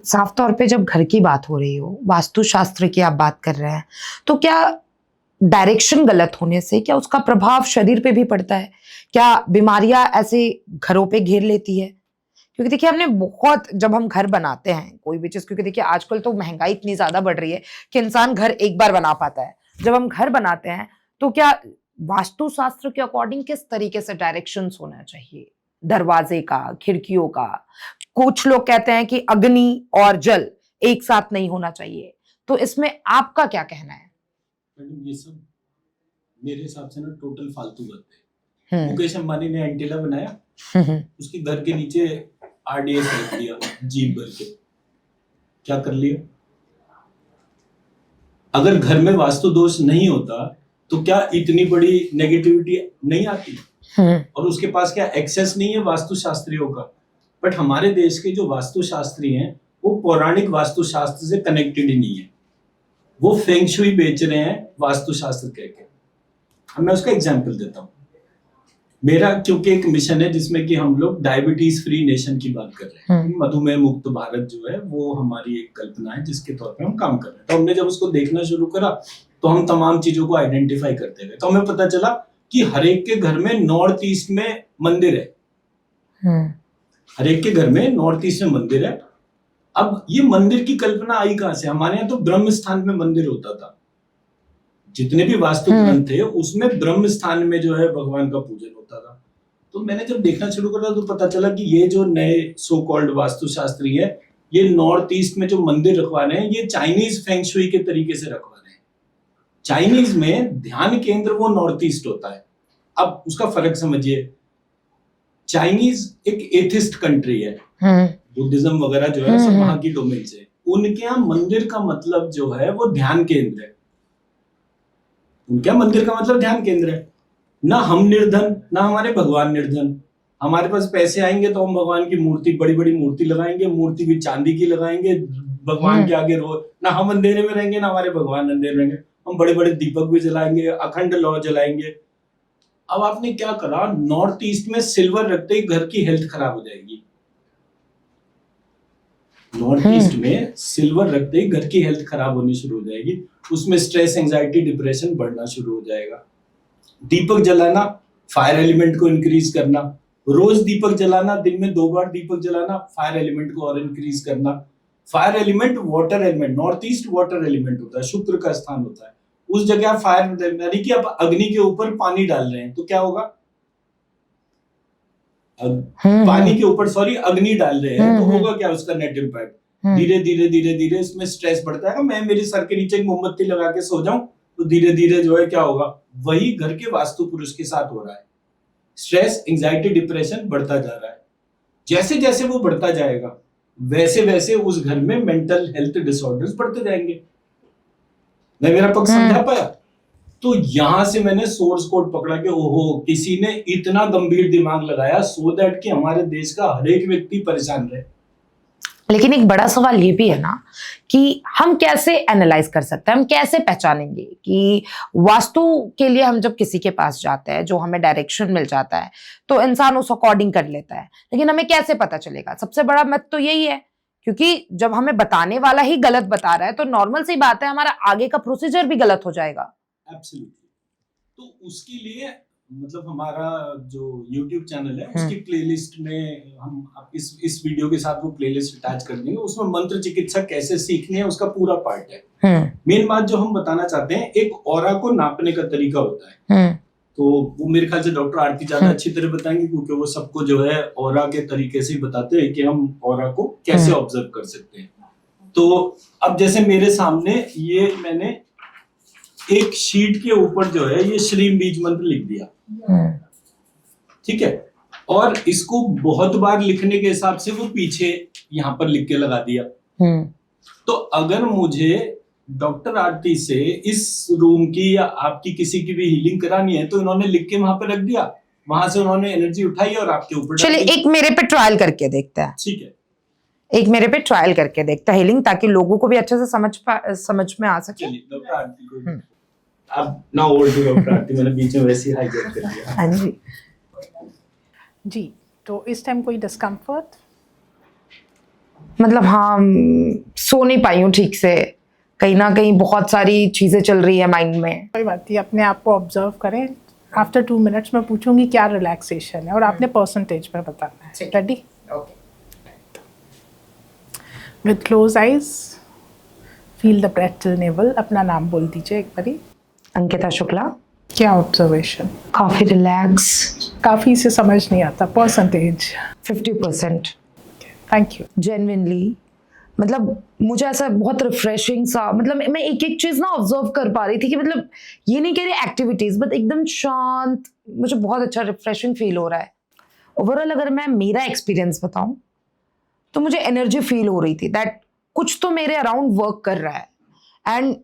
साफ तौर पे जब घर की बात हो रही हो, वास्तुशास्त्र की आप बात कर रहे हैं, तो क्या डायरेक्शन गलत होने से क्या उसका प्रभाव शरीर पे भी पड़ता है? क्या बीमारियां ऐसे घरों पे घेर लेती है? क्योंकि देखिए हमने बहुत, जब हम घर बनाते हैं कोई भी चीज, क्योंकि देखिए आजकल तो महंगाई इतनी ज्यादा बढ़ रही है कि इंसान घर एक बार बना पाता है। जब हम घर बनाते हैं तो क्या वास्तुशास्त्र के अकॉर्डिंग किस तरीके से डायरेक्शंस होना चाहिए, दरवाजे का, खिड़कियों का? कुछ लोग कहते हैं कि अग्नि और जल एक साथ नहीं होना चाहिए, तो इसमें आपका क्या कहना है? मैडम ये सब मेरे हिसाब से ना टोटल फालतू बातें हैं। मुकेश अंबानी ने एंटीना बनाया, उसके घर के नीचे आरडीएस रख दिया जीप भर के, क्या कर लिया? अगर घर में वास्तु दोष नहीं होता तो क्या इतनी बड़ी नेगेटिविटी नहीं आती? और उसके पास क्या एक्सेस नहीं है वास्तुशास्त्रियों का? बट हमारे देश के जो वास्तुशास्त्री हैं वो पौराणिक वास्तुशास्त्र से कनेक्टेड ही नहीं है, वो फेंग शुई बेच रहे हैं वास्तुशास्त्र कह के। अब मैं उसका एग्जांपल देता हूँ। मेरा क्योंकि एक मिशन है जिसमें कि हम लोग डायबिटीज फ्री नेशन की बात कर रहे हैं, मधुमेह मुक्त भारत जो है वो हमारी एक कल्पना है जिसके तौर पे हम काम कर रहे हैं। तो हमने जब उसको देखना शुरू करा तो हम तमाम चीजों को आइडेंटिफाई करते गए, तो हमें पता चला कि हर एक के घर में नॉर्थ ईस्ट में मंदिर है। हर एक के घर में नॉर्थ ईस्ट में मंदिर है। अब ये मंदिर की कल्पना आई कहां से? हमारे यहाँ तो ब्रह्म स्थान में मंदिर होता था, जितने भी वास्तु ग्रंथ थे उसमें ब्रह्म स्थान में जो है भगवान का पूजन होता था। तो मैंने जब देखना शुरू करा तो पता चला कि ये जो नए सो कॉल्ड वास्तुशास्त्री है, ये नॉर्थ ईस्ट में जो मंदिर रखवा रहे हैं ये चाइनीज फेंग शुई के तरीके से रखवा रहे हैं। चाइनीज में ध्यान केंद्र वो नॉर्थ ईस्ट होता है। अब उसका फर्क समझिए, चाइनीज एक एथिस्ट कंट्री है, बुद्धिज्म वगैरह जो है सब वहां की डोमेन से। उनके यहाँ मंदिर का मतलब जो है वो ध्यान केंद्र है। उनके यहाँ मंदिर का मतलब ध्यान केंद्र है। ना हम निर्धन ना हमारे भगवान निर्धन। हमारे पास पैसे आएंगे तो हम भगवान की मूर्ति, बड़ी बड़ी मूर्ति लगाएंगे, मूर्ति भी चांदी की लगाएंगे, भगवान के आगे रोज ना हम अंधेरे में रहेंगे ना हमारे भगवान अंधेरे में रहेंगे। हम बड़े बड़े दीपक भी जलाएंगे, अखंड लौ जलाएंगे। अब आपने क्या करा, नॉर्थ ईस्ट में सिल्वर रखते ही घर की हेल्थ खराब हो जाएगी। नॉर्थ ईस्ट में सिल्वर रखते ही घर की हेल्थ खराब होनी शुरू हो जाएगी, उसमें स्ट्रेस, एंजाइटी, डिप्रेशन बढ़ना शुरू हो जाएगा। दीपक जलाना, फायर एलिमेंट को इंक्रीज करना, रोज दीपक जलाना, दिन में 2 बार दीपक जलाना, फायर एलिमेंट को और इंक्रीज करना। Fire element water element, north east water element होता है, शुक्र का स्थान होता है। उस जगह फायर, यानी कि आप अग्नि के ऊपर पानी डाल रहे हैं तो क्या होगा? पानी के ऊपर अग्नि डाल रहे हैं तो होगा क्या उसका नेट इम्पैक्ट? धीरे धीरे धीरे धीरे इसमें स्ट्रेस बढ़ता है। मैं मेरे सर के नीचे एक मोमबत्ती लगा के सो जाऊं तो धीरे धीरे जो है क्या होगा, वही घर के वास्तु पुरुष के साथ हो रहा है। स्ट्रेस, एंजाइटी, डिप्रेशन बढ़ता जा रहा है। जैसे जैसे वो बढ़ता जाएगा वैसे वैसे उस घर में मेंटल हेल्थ डिसऑर्डर्स बढ़ते जाएंगे। मैं मेरा पक्ष समझा पाया? तो यहां से मैंने सोर्स कोड पकड़ा कि ओहो, किसी ने इतना गंभीर दिमाग लगाया सो दैट कि हमारे देश का हर एक व्यक्ति परेशान रहे। लेकिन एक बड़ा सवाल ये भी है ना कि हम कैसे एनालाइज कर सकते हैं, हम कैसे पहचानेंगे कि वास्तु के लिए हम जब किसी के पास जाते हैं, जो हमें डायरेक्शन मिल जाता है तो इंसान उस अकॉर्डिंग कर लेता है, लेकिन हमें कैसे पता चलेगा? सबसे बड़ा मत तो यही है, क्योंकि जब हमें बताने वाला ही गलत बता रहा है तो नॉर्मल सी बात है हमारा आगे का प्रोसीजर भी गलत हो जाएगा। एब्सोल्युटली। तो उसके लिए मतलब हमारा जो YouTube चैनल है उसकी प्लेलिस्ट में हम इस वीडियो के साथ वो प्लेलिस्ट अटैच कर देंगे। उसमें मंत्र चिकित्सा कैसे सीखनी है उसका पूरा पार्ट है। मेन बात जो हम बताना चाहते हैं, एक ऑरा को नापने का तरीका होता है। तो वो मेरे ख्याल से डॉक्टर आरती ज्यादा अच्छी तरह बताएंगे, क्योंकि वो सबको जो है ऑरा के तरीके से बताते हैं कि हम ऑरा को कैसे ऑब्जर्व कर सकते हैं। तो अब जैसे मेरे सामने ये मैंने एक शीट के ऊपर जो है ये श्रीम बीज मंत्र लिख दिया, ठीक है, और इसको बहुत बार लिखने के हिसाब से वो पीछे यहाँ पर लिख के लगा दिया। तो अगर मुझे डॉक्टर आरती से इस रूम की या आपकी किसी की भी हीलिंग करानी है तो इन्होंने लिख के वहां पर रख दिया, वहां से उन्होंने एनर्जी उठाई और आपके ऊपर। चलिए एक मेरे पे ट्रायल करके देखते हैं। ठीक है, एक मेरे पे ट्रायल करके देखता है हीलिंग, ताकि लोगों को भी अच्छे से समझ में आ सके। डॉक्टर आरती को अब ना ओल्ड डॉक्टर आरती, मैंने बीच में वैसे ही हाईजैक कर दिया। हाँ जी जी, तो इस टाइम कोई डिस्कम्फर्ट? मतलब हाँ, सो नहीं पाई हूँ ठीक से, कहीं ना कहीं बहुत सारी चीजें चल रही है माइंड में। कोई बात नहीं, अपने आप को ऑब्जर्व करें। आफ्टर 2 मिनट्स मैं पूछूंगी क्या रिलैक्सेशन है और आपने परसेंटेज में बताना है। Ready? With close eyes feel the breath till navel. अपना नाम बोल दीजिए एक बारी। अंकिता शुक्ला। क्या ऑब्जर्वेशन? काफी रिलैक्स। काफ़ी से समझ नहीं आता। परसेंटेज? 50%। Thank you. जेन्युइनली मतलब मुझे ऐसा बहुत रिफ्रेशिंग सा, मतलब मैं एक एक चीज ना ऑब्जर्व कर पा रही थी कि मतलब ये नहीं कह रही एक्टिविटीज, बट एकदम शांत, मुझे बहुत अच्छा रिफ्रेशिंग फील हो रहा है। ओवरऑल अगर मैं मेरा एक्सपीरियंस बताऊं तो मुझे एनर्जी फील हो रही थी दैट कुछ तो मेरे अराउंड वर्क कर रहा है। एंड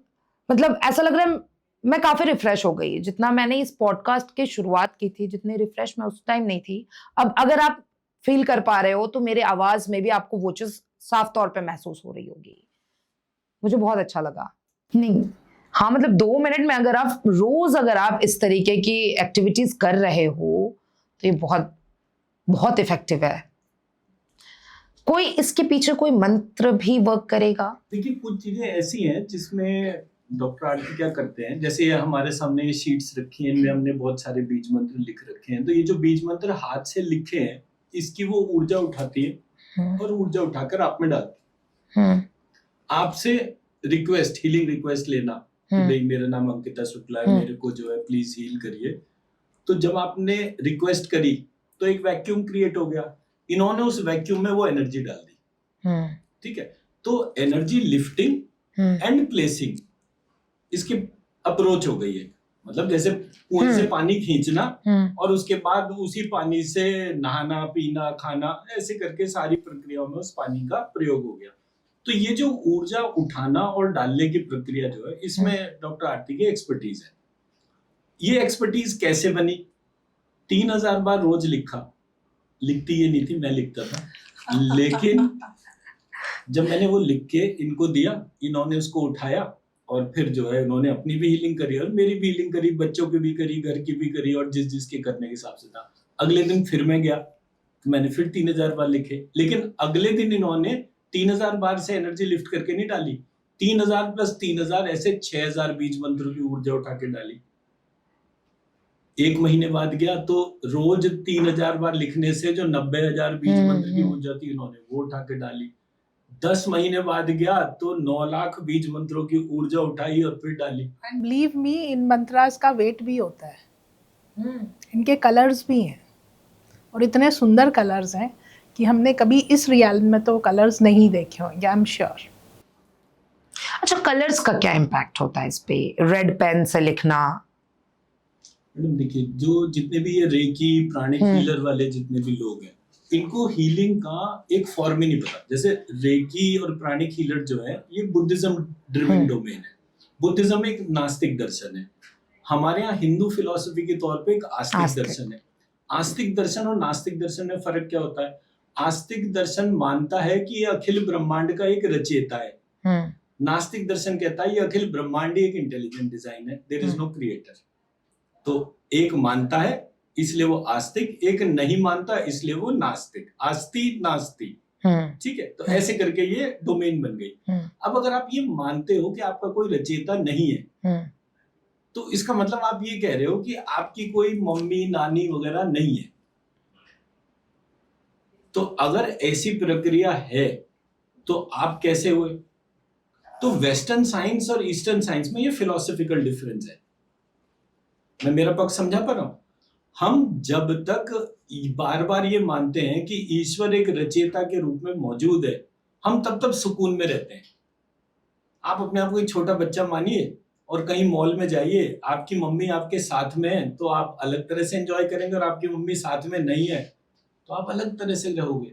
मतलब ऐसा लग रहा है मैं काफी रिफ्रेश हो गई। जितना मैंने इस पॉडकास्ट की शुरुआत की थी, जितनी रिफ्रेश मैं उस टाइम नहीं थी, अब अगर आप फील कर पा रहे हो तो मेरे आवाज में भी आपको वो चीज साफ तौर पे महसूस हो रही होगी। मुझे बहुत अच्छा लगा। नहीं, हाँ मतलब 2 मिनट में अगर आप इस तरीके की एक्टिविटीज कर रहे हो तो ये बहुत बहुत इफेक्टिव है। कोई इसके पीछे कोई मंत्र भी वर्क करेगा? देखिए, कुछ चीजें ऐसी हैं जिसमें डॉक्टर आरती क्या करते हैं, जैसे ये हमारे सामने ये शीट्स रखी हैं, इनमें हमने बहुत सारे बीज मंत्र लिख रखे हैं। तो ये जो बीज मंत्र हाथ से लिखे हैं, इसकी वो ऊर्जा उठाती है और ऊर्जा उठाकर आप में डालती है। आपसे रिक्वेस्ट, हीलिंग रिक्वेस्ट लेना कि भाई मेरा नाम अंकिता शुक्ला है, मेरे को जो है प्लीज हील करिए। तो जब आपने रिक्वेस्ट करी तो एक वैक्यूम क्रिएट हो गया। इन्होंने उस वैक्यूम में वो एनर्जी डाल दी। ठीक है, तो एनर्जी लिफ्टिंग एंड प्लेसिंग इसकी अप्रोच हो गई है। मतलब जैसे कुएं से पानी खींचना और उसके बाद उसी पानी से नहाना, पीना, खाना, ऐसे करके सारी प्रक्रियाओं में उस पानी का प्रयोग हो गया। तो ये जो ऊर्जा उठाना और डालने की प्रक्रिया जो है, इसमें डॉक्टर आरती की एक्सपर्टीज है। ये एक्सपर्टीज कैसे बनी? 3000 बार रोज लिखा। लिखती ये नहीं थी, मैं लिखता था। लेकिन जब मैंने वो लिख के इनको दिया, इन्होंने उसको उठाया और फिर जो है इन्होंने अपनी भी हीलिंग करी और मेरी भी हीलिंग करी, बच्चों की भी करी, घर की भी करी, और जिस जिसके करने के हिसाब से था। अगले दिन फिर मैं गया तो मैंने फिर 3000 बार लिखे। लेकिन अगले दिन इन्होंने 3000 बार से एनर्जी लिफ्ट करके नहीं डाली, 3000 प्लस 3000 ऐसे 6000 बीज मंत्र की ऊर्जा उठा के डाली। 1 महीने बाद गया तो रोज 3000 बार लिखने से जो 90,000 बीज मंत्र की ऊर्जा थी, इन्होंने वो उठा के डाली। 10 महीने बाद गया तो 9 लाख बीज मंत्रों की ऊर्जा उठाई और फिर डाली। एंड बिलीव मी, इन मंत्रास का वेट भी होता है। इनके कलर्स भी हैं और इतने सुंदर कलर्स हैं कि हमने कभी इस रियलिटी में तो कलर्स नहीं देखे होंगे, आई एम श्योर। अच्छा, कलर्स का क्या इम्पैक्ट होता है इस पे? रेड पेन से लिखना? मैडम देखिए, जो जितने भी ये रेकी, प्राणिक हीलर वाले जितने भी लोग हैं, इनको हीलिंग का एक फॉर्म ही नहीं पता। जैसे रेकी और प्राणिक हीलर जो है, ये बुद्धिज्म ड्रिवन डोमेन है। बुद्धिज्म एक नास्तिक दर्शन है। हमारे यहाँ हिंदू फिलॉसफी के तौर पे एक आस्तिक दर्शन है। आस्तिक दर्शन और नास्तिक दर्शन में फर्क क्या होता है? आस्तिक दर्शन मानता है कि ये अखिल ब्रह्मांड का एक रचयिता है। नास्तिक दर्शन कहता है ये अखिल ब्रह्मांड एक इंटेलिजेंट डिजाइन है, देयर इज नो क्रिएटर। तो एक मानता है इसलिए वो आस्तिक, एक नहीं मानता इसलिए वो नास्तिक। आस्ति नास्ति, ठीक है। तो ऐसे करके ये डोमेन बन गई। अब अगर आप ये मानते हो कि आपका कोई रचयिता नहीं है, तो इसका मतलब आप ये कह रहे हो कि आपकी कोई मम्मी, नानी वगैरह नहीं है। तो अगर ऐसी प्रक्रिया है तो आप कैसे हुए? तो वेस्टर्न साइंस और ईस्टर्न साइंस में ये फिलोसॉफिकल डिफरेंस है। मैं मेरा पक्ष समझा पा रहा हूं? हम जब तक बार बार ये मानते हैं कि ईश्वर एक रचयिता के रूप में मौजूद है, हम तब तक सुकून में रहते हैं। आप अपने आप को एक छोटा बच्चा मानिए और कहीं मॉल में जाइए, आपकी मम्मी आपके साथ में है तो आप अलग तरह से एंजॉय करेंगे, और आपकी मम्मी साथ में नहीं है तो आप अलग तरह से रहोगे।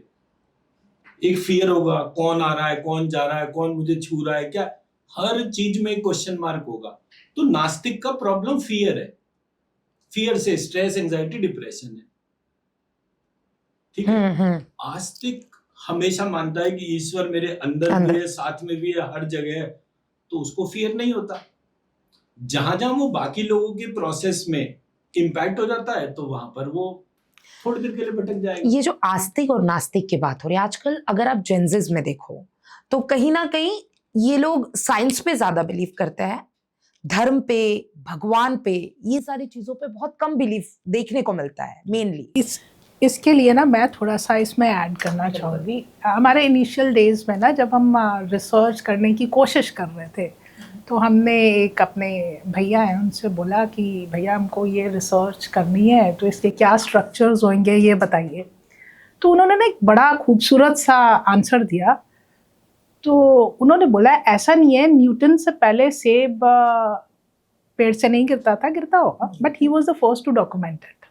एक फियर होगा, कौन आ रहा है, कौन जा रहा है, कौन मुझे छू रहा है, क्या, हर चीज में एक क्वेश्चन मार्क होगा। तो नास्तिक का प्रॉब्लम फियर है। फियर से स्ट्रेस, एंजाइटी, डिप्रेशन है, ठीक है। आस्तिक हमेशा मानता है कि ईश्वर मेरे अंदर भी है, साथ में भी है, हर जगह है, तो उसको फियर नहीं होता। जहां जहां वो बाकी लोगों के प्रोसेस में इम्पैक्ट हो जाता है तो वहां पर वो थोड़ी देर के लिए भटक जाएगा। ये जो आस्तिक और नास्तिक की बात हो रही है आजकल, अगर आप जेंजिस में देखो तो कहीं ना कहीं ये लोग साइंस पे ज्यादा बिलीव करते हैं, धर्म पे, भगवान पे, ये सारी चीजों पे बहुत कम बिलीव देखने को मिलता है मेनली। इसके लिए ना मैं थोड़ा सा इसमें ऐड करना चाहूँगी। हमारे इनिशियल डेज में ना जब हम रिसर्च करने की कोशिश कर रहे थे तो हमने एक अपने भैया हैं उनसे बोला कि भैया हमको ये रिसर्च करनी है तो इसके क्या स्ट्रक्चर्स होंगे ये बताइए। तो उन्होंने ना एक बड़ा खूबसूरत सा आंसर दिया। तो उन्होंने बोला ऐसा नहीं है, न्यूटन से पहले सेब पेड़ से नहीं गिरता था, गिरता होगा, but he was the first to document it.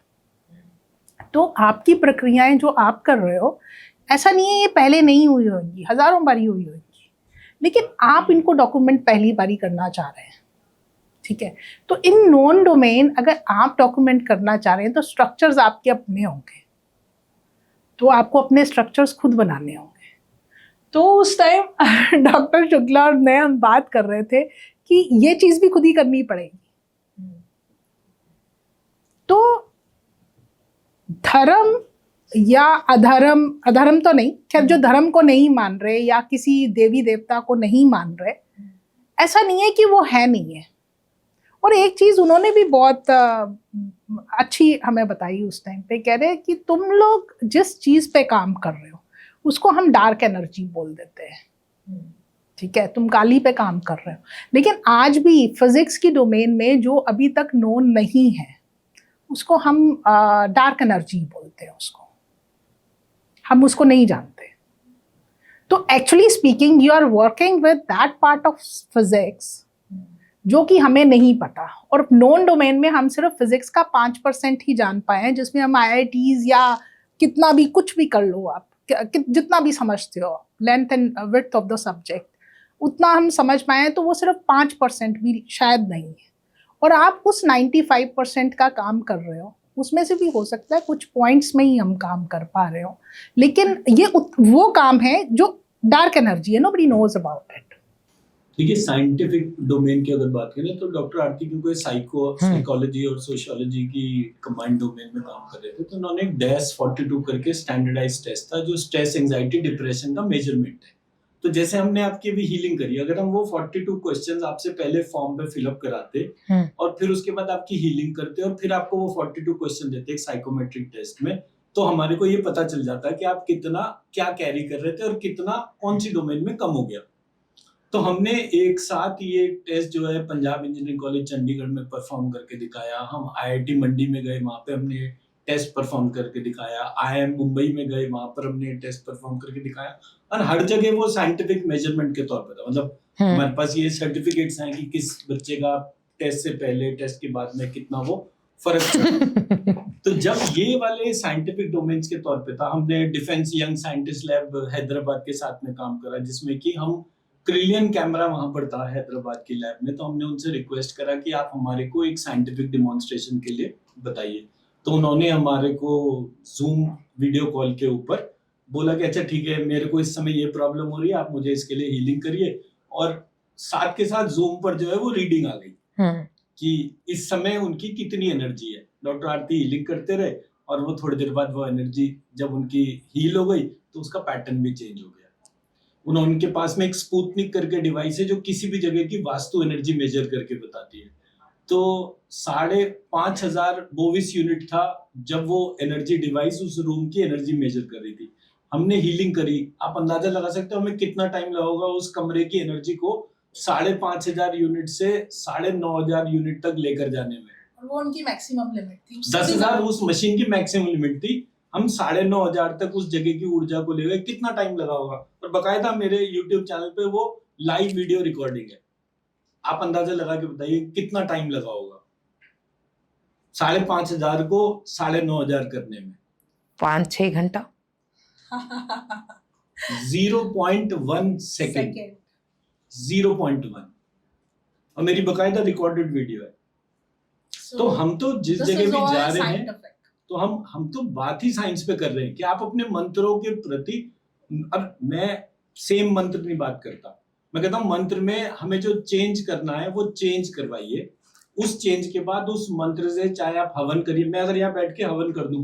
तो आपकी प्रक्रियाएं जो आप कर रहे हो, ऐसा नहीं है ये पहले नहीं हुई होंगी, हजारों बारी हुई होंगी, लेकिन आप इनको डॉक्यूमेंट पहली बारी करना चाह रहे हैं, ठीक है। तो इन नॉन डोमेन अगर आप डॉक्यूमेंट करना चाह रहे हैं तो स्ट्रक्चर्स आपके अपने होंगे, तो आपको अपने स्ट्रक्चर्स खुद बनाने होंगे। तो उस टाइम डॉक्टर शुक्ला और मैं हम बात कर रहे थे कि ये चीज़ भी खुद ही करनी पड़ेगी। तो धर्म या अधर्म, अधर्म तो नहीं, खैर जो धर्म को नहीं मान रहे या किसी देवी देवता को नहीं मान रहे, ऐसा नहीं है कि वो है नहीं है। और एक चीज़ उन्होंने भी बहुत अच्छी हमें बताई उस टाइम पे, कह रहे कि तुम लोग जिस चीज़ पे काम कर रहे हो उसको हम डार्क एनर्जी बोल देते हैं, ठीक है, तुम काली पे काम कर रहे हो। लेकिन आज भी फिजिक्स की डोमेन में जो अभी तक नोन नहीं है उसको हम डार्क एनर्जी बोलते हैं, उसको हम उसको नहीं जानते। तो actually speaking you are working with that part of physics जो कि हमें नहीं पता। और नॉन डोमेन में हम सिर्फ फिजिक्स का 5% ही जान पाए हैं, जिसमें हम IITs या कितना भी कुछ भी कर लो आप, जितना भी समझते हो, length and width of the subject, उतना हम समझ पाए हैं, तो वो सिर्फ 5% भी शायद नहीं है। और आप उस 95% का काम कर रहे हो, उसमें से भी हो सकता है कुछ पॉइंट्स में ही हम काम कर पा रहे हो, लेकिन ये वो काम है जो डार्क एनर्जी है, नोबडी नोज अबाउट इट। देखिए, साइंटिफिक डोमेन की अगर बात करें तो डॉक्टर आरती क्योंकि साइकोलॉजी और सोशियोलॉजी की कंबाइंड डोमेन में काम कर रहे थे, तो उन्होंने एक DAS-42 करके स्टैंडर्डाइज टेस्ट था जो स्ट्रेस, एंजाइटी, डिप्रेशन का मेजरमेंट है। तो जैसे हमने आपकी भी हीलिंग करी, अगर हम वो 42 क्वेश्चंस आपसे पहले फॉर्म पे फिलअप कराते और फिर उसके बाद आपकी हीलिंग करते और फिर आपको वो 42 क्वेश्चन देते एक साइकोमेट्रिक टेस्ट में, तो हमारे को ये पता चल जाता है कि आप कितना क्या कैरी कर रहे थे और कितना कौन सी डोमेन में कम हो गया। तो हमने एक साथ ये टेस्ट जो है पंजाब इंजीनियरिंग कॉलेज चंडीगढ़ में परफॉर्म करके दिखाया, हम IIT मंडी में गए, वहां पे हमने टेस्ट परफॉर्म करके दिखाया, IIM मुंबई में गए, वहां पर हमने टेस्ट परफॉर्म करके दिखाया, और हर जगह वो साइंटिफिक मेजरमेंट के तौर पर था। मतलब हमारे पास ये सर्टिफिकेट्स हैं कि किस बच्चे का टेस्ट से पहले, टेस्ट के बाद में कितना वो फर्क तो जब ये वाले साइंटिफिक डोमेन्स के तौर पे था, हमने defence young scientist lab Hyderabad के साथ में काम करा, जिसमें कि हम ट्रिलियन कैमरा वहां पर था हैदराबाद की लैब में। तो हमने उनसे रिक्वेस्ट करा कि आप हमारे को एक साइंटिफिक डिमॉन्स्ट्रेशन के लिए बताइए। तो उन्होंने हमारे को जूम वीडियो कॉल के ऊपर बोला कि अच्छा ठीक है, मेरे को इस समय ये प्रॉब्लम हो रही है, आप मुझे इसके लिए हीलिंग करिए। और साथ के साथ जूम पर जो है वो रीडिंग आ गई कि इस समय उनकी कितनी एनर्जी है। डॉक्टर आरती हीलिंग करते रहे और वो थोड़ी देर बाद वो एनर्जी जब उनकी हील हो गई तो उसका पैटर्न भी चेंज हो गया। उनके पास में एक स्पुतनिक करके डिवाइस है जो किसी भी जगह की वास्तु एनर्जी मेजर करके बताती है। तो 5,500 बोविस यूनिट था जब वो एनर्जी डिवाइस उस रूम की एनर्जी मेजर कर रही थी। हमने हीलिंग करी, आप अंदाजा लगा सकते हो हमें कितना टाइम लगेगा उस कमरे की एनर्जी को 5,500 यूनिट से 9,500 यूनिट तक लेकर जाने में। और वो उनकी मैक्सिमम लिमिट थी, 10,000 उस मशीन की मैक्सिमम लिमिट थी। हम 9,500 तक उस जगह की ऊर्जा को ले गए, कितना टाइम लगा होगा। और बकायदा मेरे YouTube चैनल पे वो लाइव वीडियो रिकॉर्डिंग है, आप अंदाजा लगा के बताइए कितना टाइम लगा होगा 5,500 को 9,500 करने में। 5-6 घंटा 0.1 सेकेंड 0.1, और मेरी बकायदा रिकॉर्डेड वीडियो है। तो हम तो जिस जगह भी जा रहे हैं तो हम तो बात ही साइंस पे कर रहे हैं कि आप अपने मंत्रों के प्रति, अब मैं सेम मंत्र नहीं बात करता, मैं कहता हूं मंत्र में हमें जो चेंज करना है वो चेंज करवाइए। उस चेंज के बाद उस मंत्र से चाहे आप हवन करिए, मैं अगर यहाँ बैठ के हवन कर दूं,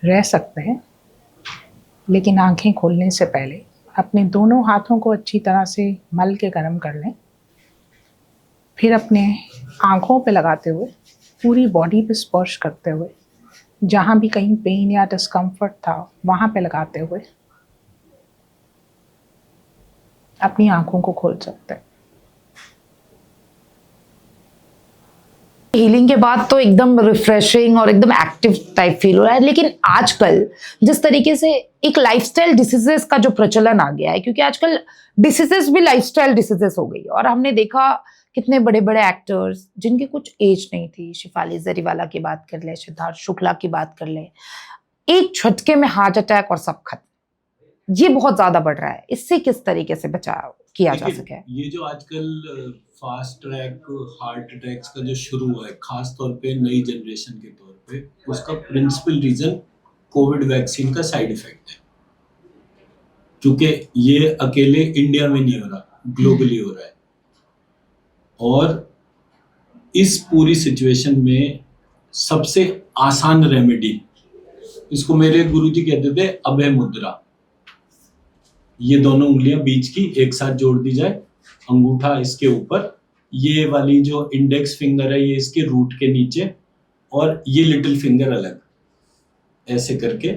रह सकते हैं, लेकिन आंखें खोलने से पहले अपने दोनों हाथों को अच्छी तरह से मल के गर्म कर लें। फिर अपने आंखों पे लगाते हुए पूरी बॉडी पे स्पर्श करते हुए, जहाँ भी कहीं पेन या डिस्कम्फर्ट था वहाँ पे लगाते हुए अपनी आंखों को खोल सकते हैं। हीलिंग के बाद तो एकदम रिफ्रेशिंग और एकदम एक्टिव टाइप फील हो रहा है, लेकिन आजकल जिस तरीके से एक लाइफस्टाइल डिसीजेस का जो प्रचलन आ गया है, क्योंकि आजकल डिसीजेस भी लाइफस्टाइल डिसीजेस हो गई, और हमने देखा कितने बड़े बड़े एक्टर्स जिनकी कुछ एज नहीं थी, शिफाली जरीवाला की बात कर ले, सिद्धार्थ शुक्ला की बात कर ले, एक झटके में हार्ट अटैक और सब खत्म। ये बहुत ज्यादा बढ़ रहा है, इससे किस तरीके से बचाव किया जा सके? ये जो आजकल फास्ट ट्रैक हार्ट अटैक्स का जो शुरू हुआ है, खास तौर पे नई जनरेशन के तौर पे, उसका प्रिंसिपल रीजन कोविड वैक्सीन का साइड इफेक्ट है। क्योंकि ये अकेले इंडिया में नहीं हो रहा, ग्लोबली हो रहा है। और इस पूरी सिचुएशन में सबसे आसान रेमेडी, इसको मेरे गुरुजी कहते थे अभय मुद्रा। ये दोनों उंगलियां बीच की एक साथ जोड़ दी जाए, अंगूठा इसके ऊपर, ये वाली जो इंडेक्स फिंगर है ये इसके रूट के नीचे, और ये लिटिल फिंगर अलग, ऐसे करके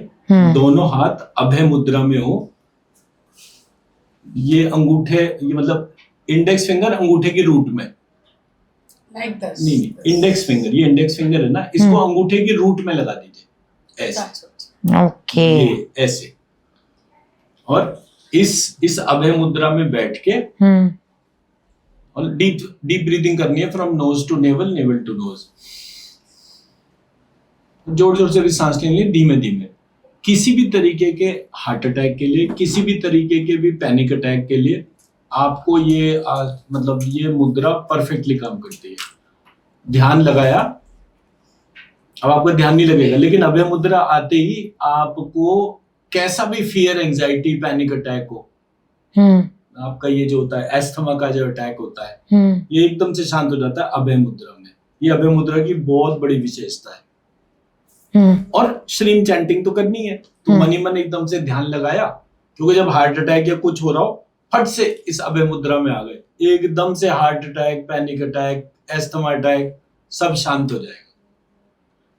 दोनों हाथ अभय मुद्रा में हो। ये अंगूठे, ये मतलब इंडेक्स फिंगर अंगूठे की रूट में, Like this. नहीं इंडेक्स फिंगर, ये इंडेक्स फिंगर है ना, इसको अंगूठे की रूट में लगा दीजिए ऐसे। ओके। ये ऐसे, और इस अभय मुद्रा में बैठ के और डीप ब्रीदिंग करनी है from nose to navel, navel to nose. जोर जोर से भी सांस लेनी है, धीमे धीमे। किसी भी तरीके के हार्ट अटैक के लिए, किसी भी तरीके के भी पैनिक अटैक के लिए आपको ये मतलब ये मुद्रा परफेक्टली काम करती है। ध्यान लगाया, अब आपका ध्यान नहीं लगेगा, लेकिन अभय मुद्रा आते ही आपको कैसा भी फियर, एंजाइटी, पैनिक अटैक हो, आपका ये जो होता है एस्थमा का जो अटैक होता है, ये एकदम से शांत हो जाता है अभय मुद्रा में। ये अभय मुद्रा की बहुत बड़ी विशेषता है। और श्रीम चैंटिंग तो करनी है, तो मन ही मन एकदम से ध्यान लगाया, क्योंकि जब हार्ट अटैक या कुछ हो रहा हो, फट से इस अभय मुद्रा में आ गए, एकदम से heart attack, panic attack, asthma attack सब शांत हो जाएगा।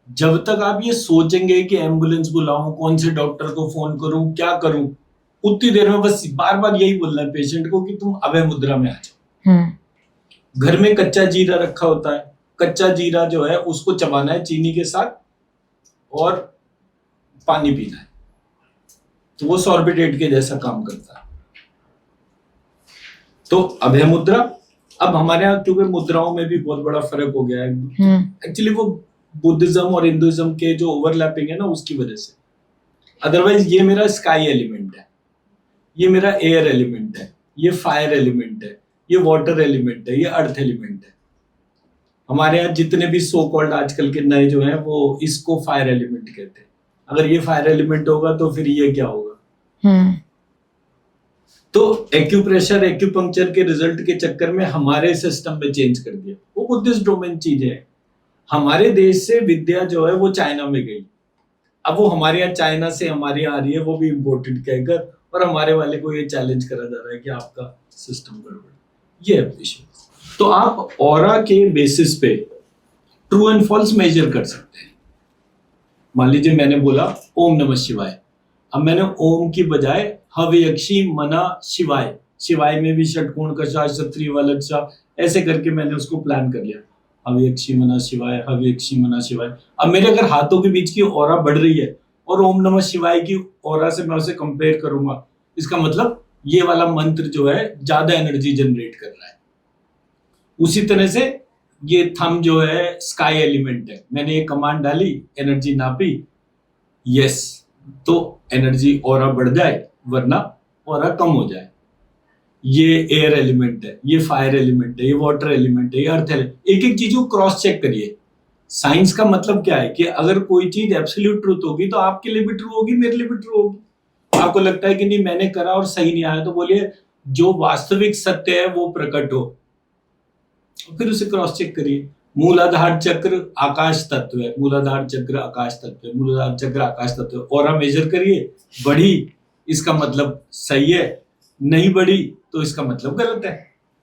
जब तक आप ये सोचेंगे कि एम्बुलेंस बुलाऊं, कौन से डॉक्टर को फोन करूं, क्या करूं, उतनी देर में बस बार बार यही बोलना है पेशेंट को कि तुम अभय मुद्रा में आ जाओ। घर में कच्चा जीरा रखा होता है, कच्चा जीरा जो है उसको चबाना है चीनी के साथ और पानी पीना है, तो वो सॉर्बिटेट के जैसा काम करता है। तो अभय मुद्रा, अब हमारे यहाँ क्योंकि मुद्राओं में भी बहुत बड़ा फर्क हो गया है, एक्चुअली वो बुद्धिज्म और हिंदुइज्म के जो ओवरलैपिंग है ना, उसकी वजह से। अदरवाइज ये मेरा स्काई एलिमेंट है, ये मेरा एयर एलिमेंट है, ये फायर एलिमेंट है, ये वाटर एलिमेंट है, ये अर्थ एलिमेंट है। हमारे यहाँ जितने भी सो कॉल्ड आजकल के नए जो हैं वो इसको फायर एलिमेंट कहते हैं। अगर ये फायर एलिमेंट होगा तो फिर ये क्या होगा? तो एक्यूप्रेशर, एक्यूपंक्चर के रिजल्ट के चक्कर में हमारे सिस्टम में चेंज कर दिया। वो बुद्धिस्ट डोमेन चीजें हैं। हमारे देश से विद्या जो है वो चाइना में गई, अब वो हमारे यहाँ चाइना से हमारे यहाँ आ रही है, वो भी इम्पोर्टेड कहकर, और हमारे वाले को ये चैलेंज करा जा रहा है कि आपका सिस्टम गड़बड़। ये है इशू। तो आप ऑरा के बेसिस पे ट्रू एंड फॉल्स मेजर कर सकते हैं। मान लीजिए मैंने बोला ओम नमः शिवाय, अब मैंने ओम की बजाय हव्यक्षी मना शिवाय, शिवाय में भी षटकोण कषा, क्षत्रिय वलक्षा, ऐसे करके मैंने उसको प्लान कर लिया, हव्यक्षी मना शिवाय, हव्यक्षी मना शिवाय। अब मेरे अगर हाथों के बीच की ऑरा बढ़ रही है और ओम नमः शिवाय की ऑरा से मैं उसे कंपेयर करूंगा, इसका मतलब ये वाला मंत्र जो है ज्यादा एनर्जी जनरेट कर रहा है। उसी तरह से ये थंब जो है स्काई एलिमेंट है, मैंने ये कमांड डाली, एनर्जी नापी, यस, तो एनर्जी ऑरा बढ़ जाए, वरना ऑरा कम हो जाए। ये एयर एलिमेंट है, ये फायर एलिमेंट है, ये वाटर एलिमेंट है, ये अर्थ एलिमेंट। एक एक चीज को क्रॉस चेक करिए। साइंस का मतलब क्या है कि अगर कोई चीज एब्सोल्यूट ट्रूथ होगी तो आपके लिए भी ट्रू होगी, मेरे लिए भी ट्रू होगी। आपको लगता है कि नहीं मैंने करा और सही नहीं आया, तो बोलिए जो वास्तविक सत्य है वो प्रकट हो, फिर उसे क्रॉस चेक करिए। मूलाधार चक्र आकाश तत्व है, मूलाधार चक्र आकाश तत्व है, मूलाधार चक्र आकाश तत्व है। और हम मेजर करिए, बढ़ी इसका मतलब सही है, नहीं बढ़ी तो इसका मतलब गलत है।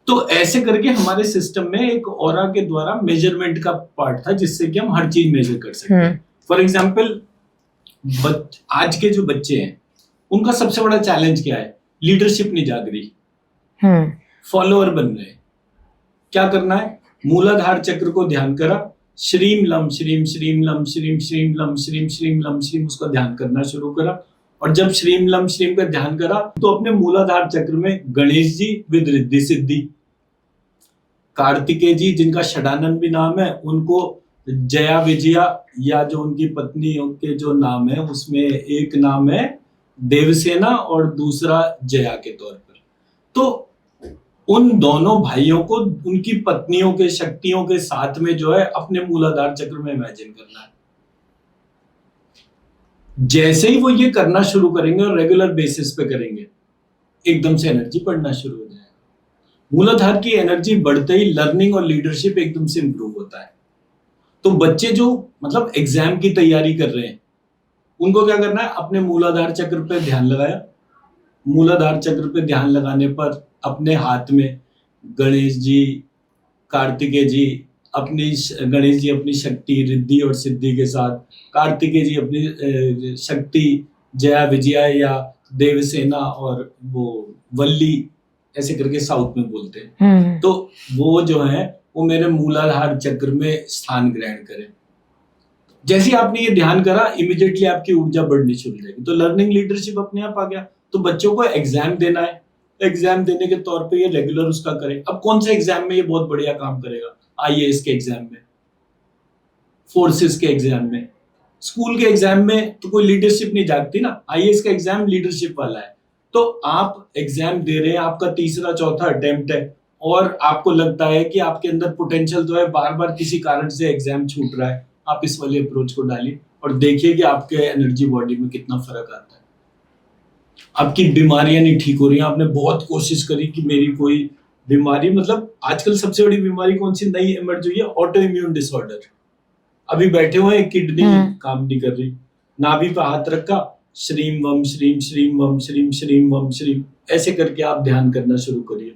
तो ऐसे करके हमारे सिस्टम में एक ऑरा के द्वारा मेजरमेंट का पार्ट था, जिससे कि हम हर चीज मेजर कर सकते हैं। फॉर एग्जाम्पल, आज के जो बच्चे हैं उनका सबसे बड़ा चैलेंज क्या है? लीडरशिप नहीं जाग रही, फॉलोअर बन रहे। क्या करना है? मूलाधार चक्र को ध्यान करा, श्रीम लम श्रीम श्रीम लम श्रीम श्रीम लम श्रीम श्रीम लम श्रीम, उसका ध्यान करना शुरू करा। और जब श्रीम लम श्रीम का ध्यान करा तो अपने मूलाधार चक्र में गणेश जी विद रिद्धि सिद्धि, कार्तिकेय जी जिनका षडानंद भी नाम है, उनको जया विजया या जो उनकी पत्नियों के जो नाम है उसमें एक नाम है देवसेना और दूसरा जया के तौर पर। तो उन दोनों भाइयों को उनकी पत्नियों के शक्तियों के साथ में जो है अपने मूलाधार चक्र में इमेजिन करना है। जैसे ही वो ये करना शुरू करेंगे और रेगुलर बेसिस पे करेंगे, एकदम से एनर्जी बढ़ना शुरू हो जाएगा। मूलाधार की एनर्जी बढ़ते ही लर्निंग और लीडरशिप एकदम से इंप्रूव होता है। तो बच्चे जो मतलब एग्जाम की तैयारी कर रहे हैं, उनको क्या करना है? अपने मूलाधार चक्र पे ध्यान लगाया। मूलाधार चक्र पे ध्यान लगाने पर अपने हाथ में गणेश जी, कार्तिकेय जी गणेश जी अपनी शक्ति रिद्धि और सिद्धि के साथ, कार्तिकेय जी अपनी शक्ति जया विजया या देवसेना और वो वल्ली, ऐसे करके साउथ में बोलते हैं। तो वो जो है वो मेरे मूलाधार चक्र में स्थान ग्रहण करें। जैसे ही आपने ये ध्यान करा, इमीडिएटली आपकी ऊर्जा बढ़नी शुरू हो जाएगी। तो लर्निंग लीडरशिप अपने आप आ गया। तो बच्चों को एग्जाम देना है, एग्जाम देने के तौर पे ये रेगुलर उसका करें। अब कौन से एग्जाम में ये बहुत बढ़िया काम करेगा? आईएएस के एग्जाम में, फोर्सेस के एग्जाम में, स्कूल के एग्जाम में तो कोई लीडरशिप नहीं जागती ना। आईएएस का एग्जाम लीडरशिप वाला है। तो आप एग्जाम दे रहे हैं, आपका तीसरा चौथा अटेम्प्ट है और आपको लगता है कि आपके अंदर पोटेंशियल तो है, बार बार किसी कारण से एग्जाम छूट रहा है, आप इस वाले अप्रोच को डालिए और देखिए कि आपके एनर्जी बॉडी में कितना फर्क आता है। आपकी बीमारियां नहीं ठीक हो रही हैं, आपने बहुत कोशिश करी कि मेरी कोई बीमारी, मतलब आजकल सबसे बड़ी बीमारी कौन सी नई इमर्ज हुई है? Auto immune disorder. अभी बैठे हुए हैं, किडनी काम नहीं कर रही, नाभि पे हाथ रखा, श्रीम वम श्रीम श्रीम वम श्रीम श्रीम वम श्रीम, ऐसे करके आप ध्यान करना शुरू करिए।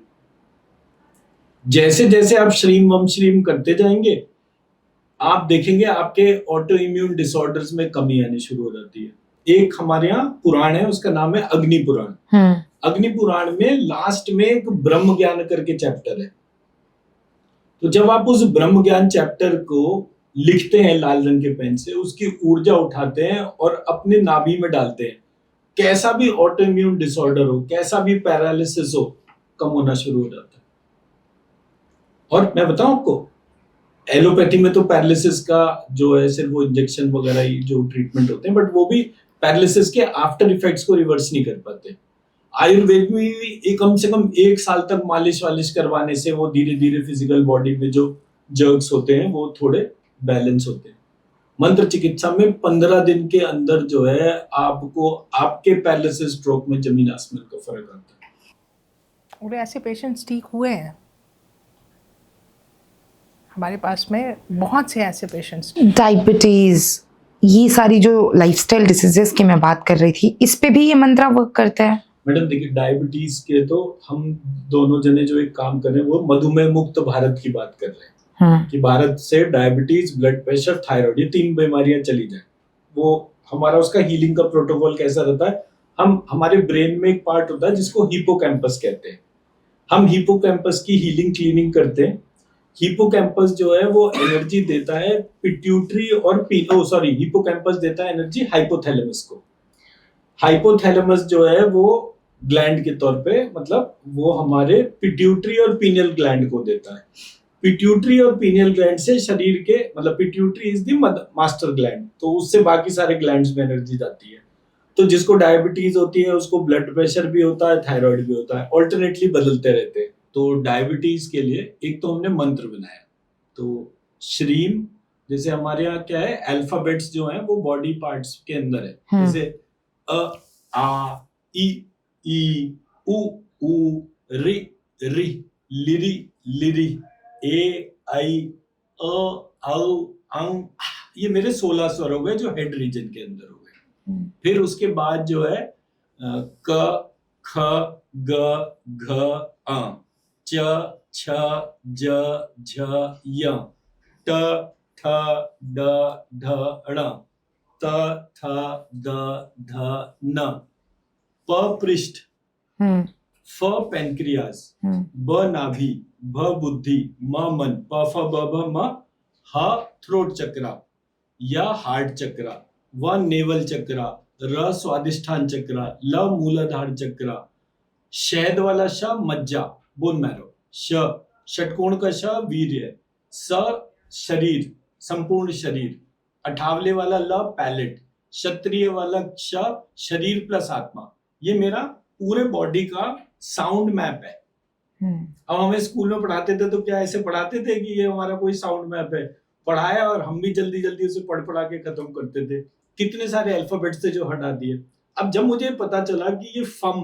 जैसे जैसे आप श्रीम वम श्रीम करते जाएंगे, आप देखेंगे आपके ऑटो इम्यून डिसऑर्डर्स में कमी आनी शुरू हो जाती है। एक हमारे यहाँ पुराण है, उसका नाम है अग्नि पुराण। अग्नि पुराण में लास्ट में एक ब्रह्म ज्ञान करके चैप्टर है। तो जब आप उस ब्रह्म ज्ञान चैप्टर को लिखते हैं लाल रंग के पेन से, उसकी ऊर्जा उठाते हैं और अपने नाभि में डालते हैं, कैसा भी ऑटो इम्यून डिसऑर्डर हो, कैसा भी पैरालिसिस हो, कम होना शुरू हो जाता है। और मैं बताऊं आपको, एलोपैथी में तो पैरालिसिस का जो है सिर्फ वो इंजेक्शन वगैरह ही जो ट्रीटमेंट होते हैं, बट वो भी पैरालिसिस के आफ्टर इफेक्ट्स को रिवर्स नहीं कर पाते। आयुर्वेद में भी कम से कम 1 साल तक मालिश वालिश करवाने से वो धीरे धीरे फिजिकल बॉडी में जो जर्क्स होते हैं वो थोड़े बैलेंस होते हैं। मंत्र चिकित्सा में 15 दिन के अंदर जो है आपको आपके पैरालिसिस स्ट्रोक में जमीन आसमान का फर्क आता है। और ऐसे पेशेंट्स ठीक हुए हैं हमारे पास में, बहुत से ऐसे पेशेंट्स। डायबिटीज, ये सारी जो लाइफस्टाइल डिसीजेस की मैं बात कर रही थी, इस पे भी ये मंत्र वर्क करता है? मैडम देखिए, डायबिटीज के तो हम दोनों जने जो एक काम कर रहे हैं वो मधुमेह मुक्त भारत की बात कर रहे हैं कि भारत से डायबिटीज, ब्लड प्रेशर, थायराइड, ये 3 बीमारियां चली जाए। वो हमारा उसका हीलिंग का प्रोटोकॉल कैसा रहता है? हमारे ब्रेन में एक पार्ट होता है जिसको हिपोकैम्पस कहते हैं। हम हिपोकैम्पस की हीलिंग क्लीनिंग करते हैं। हिपोकैम्पस जो है वो एनर्जी देता है पिट्यूटरी और हिपोकैम्पस देता है एनर्जी हाइपोथैलेमस को। हाइपोथैलेमस जो है वो ग्लैंड के तौर पे, मतलब वो हमारे पिट्यूटरी और पीनियल ग्लैंड को देता है। पिट्यूटरी और पीनियल ग्लैंड से शरीर के, मतलब pituitary is the master gland, तो उससे बाकी सारे ग्लैंड्स में एनर्जी जाती है। तो जिसको डायबिटीज होती है उसको ब्लड प्रेशर भी होता है, थायराइड भी होता है, ऑल्टरनेटली बदलते रहते हैं। तो डायबिटीज के लिए एक तो हमने मंत्र बनाया, तो श्रीम, जैसे हमारे यहाँ क्या है, अल्फाबेट्स जो हैं वो बॉडी पार्ट्स के अंदर है, जैसे अ आ ई उ रि लिरी लिरी, ए आई ये मेरे 16 स्वर हो गए जो हेड रीजन के अंदर हो गए। फिर उसके बाद जो है क ख ग घ च छ ज झ य ट ठ ड ढ ण त थ द ध न प पृष्ठ, फ पैंक्रियाज, ब नाभि, भ बुद्धि, म मन, प फ ब भ म, ह थ्रोट चक्रा या हार्ट चक्रा, व नेवल चक्रा, र स्वादिष्ठान चक्रा, ल मूलाधार चक्रा, शहद वाला श मज्जा बोन मैरो, श षटकोण का श वीर्य, स शरीर संपूर्ण शरीर, अठावले वाला ल पैलेट, क्षत्रिय वाला श शरीर प्लस आत्मा। ये मेरा पूरे बॉडी का साउंड मैप है। अब हमें स्कूल में पढ़ाते थे तो क्या ऐसे पढ़ाते थे कि ये हमारा कोई साउंड मैप है? पढ़ाया और हम भी जल्दी जल्दी उसे पढ़ा के खत्म करते थे। कितने सारे अल्फाबेट्स थे जो हटा दिए। अब जब मुझे पता चला कि ये फम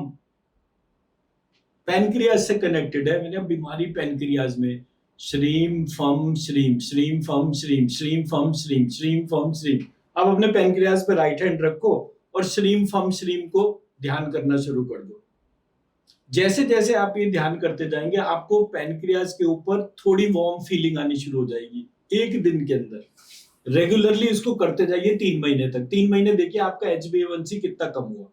पैनक्रियाज से कनेक्टेड है, मैंने बीमारी पैनक्रियाज में श्रीम फम श्रीम, श्रीम फम श्रीम, श्रीम फम श्रीम, श्रीम फम श्रीम। अब अपने पैनक्रियाज पे राइट हैंड रखो और श्रीम फम श्रीम को ध्यान करना शुरू कर दो। जैसे जैसे आप ये ध्यान करते जाएंगे आपको पैनक्रियाज के ऊपर थोड़ी वार्म फीलिंग आनी शुरू हो जाएगी। एक दिन के अंदर रेगुलरली इसको करते जाइए 3 महीने तक। 3 महीने देखिए आपका HbA1c कितना कम हुआ।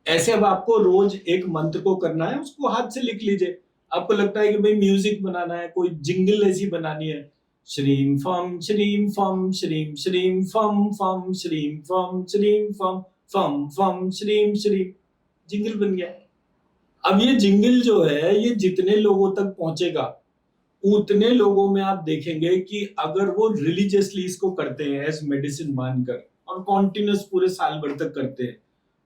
ऐसे अब आपको रोज एक मंत्र को करना है, उसको हाथ से लिख लीजिए। आपको लगता है कि भाई म्यूजिक बनाना है, कोई जिंगल ऐसी बनानी है, श्रीम फम श्रीम फम श्रीम, श्रीम फम फम श्रीम फम श्रीम फम फम फम श्रीम श्रीम, जिंगल बन गया। अब ये जिंगल जो है ये जितने लोगों तक पहुंचेगा उतने लोगों में आप देखेंगे कि अगर वो रिलीजियसली इसको करते हैं एज मेडिसिन मानकर और कॉन्टिन्यूस पूरे साल भर तक करते हैं,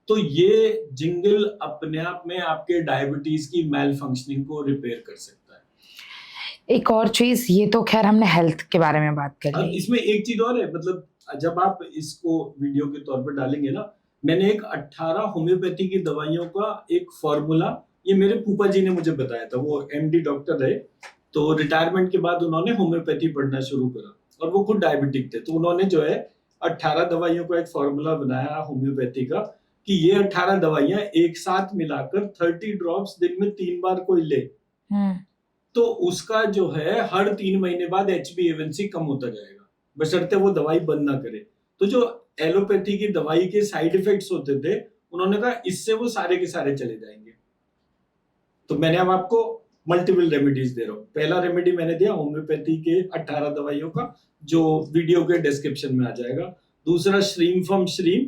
तो ये जिंगल अपने आप में आपके डायबिटीज की मेल फंक्शनिंग को रिपेयर कर सकता है। एक और चीज, ये तो खैर हमने हेल्थ के बारे में बात कर ली। इसमें एक चीज और है, मतलब जब आप इसको वीडियो के तौर पर डालेंगे ना, मैंने एक 18 होम्योपैथी की दवाइयों का एक फॉर्मूला, ये मेरे फूफा जी ने मुझे बताया था। वो MD डॉक्टर रहे, तो रिटायरमेंट के बाद उन्होंने होम्योपैथी पढ़ना शुरू करा और वो खुद डायबिटिक थे। तो उन्होंने जो है 18 दवाइयों का एक फॉर्मूला बनाया होम्योपैथी का कि ये 18 दवाइयां एक साथ मिलाकर 30 ड्रॉप्स दिन में 3 बार कोई ले, तो उसका जो है हर 3 महीने बाद HbA1c कम होता जाएगा, बशर्ते वो दवाई बंद ना करे। तो जो एलोपैथी की दवाई के साइड इफेक्ट्स होते थे, उन्होंने कहा इससे वो सारे के सारे चले जाएंगे। तो मैंने अब आपको मल्टीपल रेमेडीज दे रहा हूँ। पहला रेमेडी मैंने दिया होम्योपैथी के 18 दवाइयों का, जो वीडियो के डिस्क्रिप्शन में आ जाएगा। दूसरा श्रीम फम श्रीम,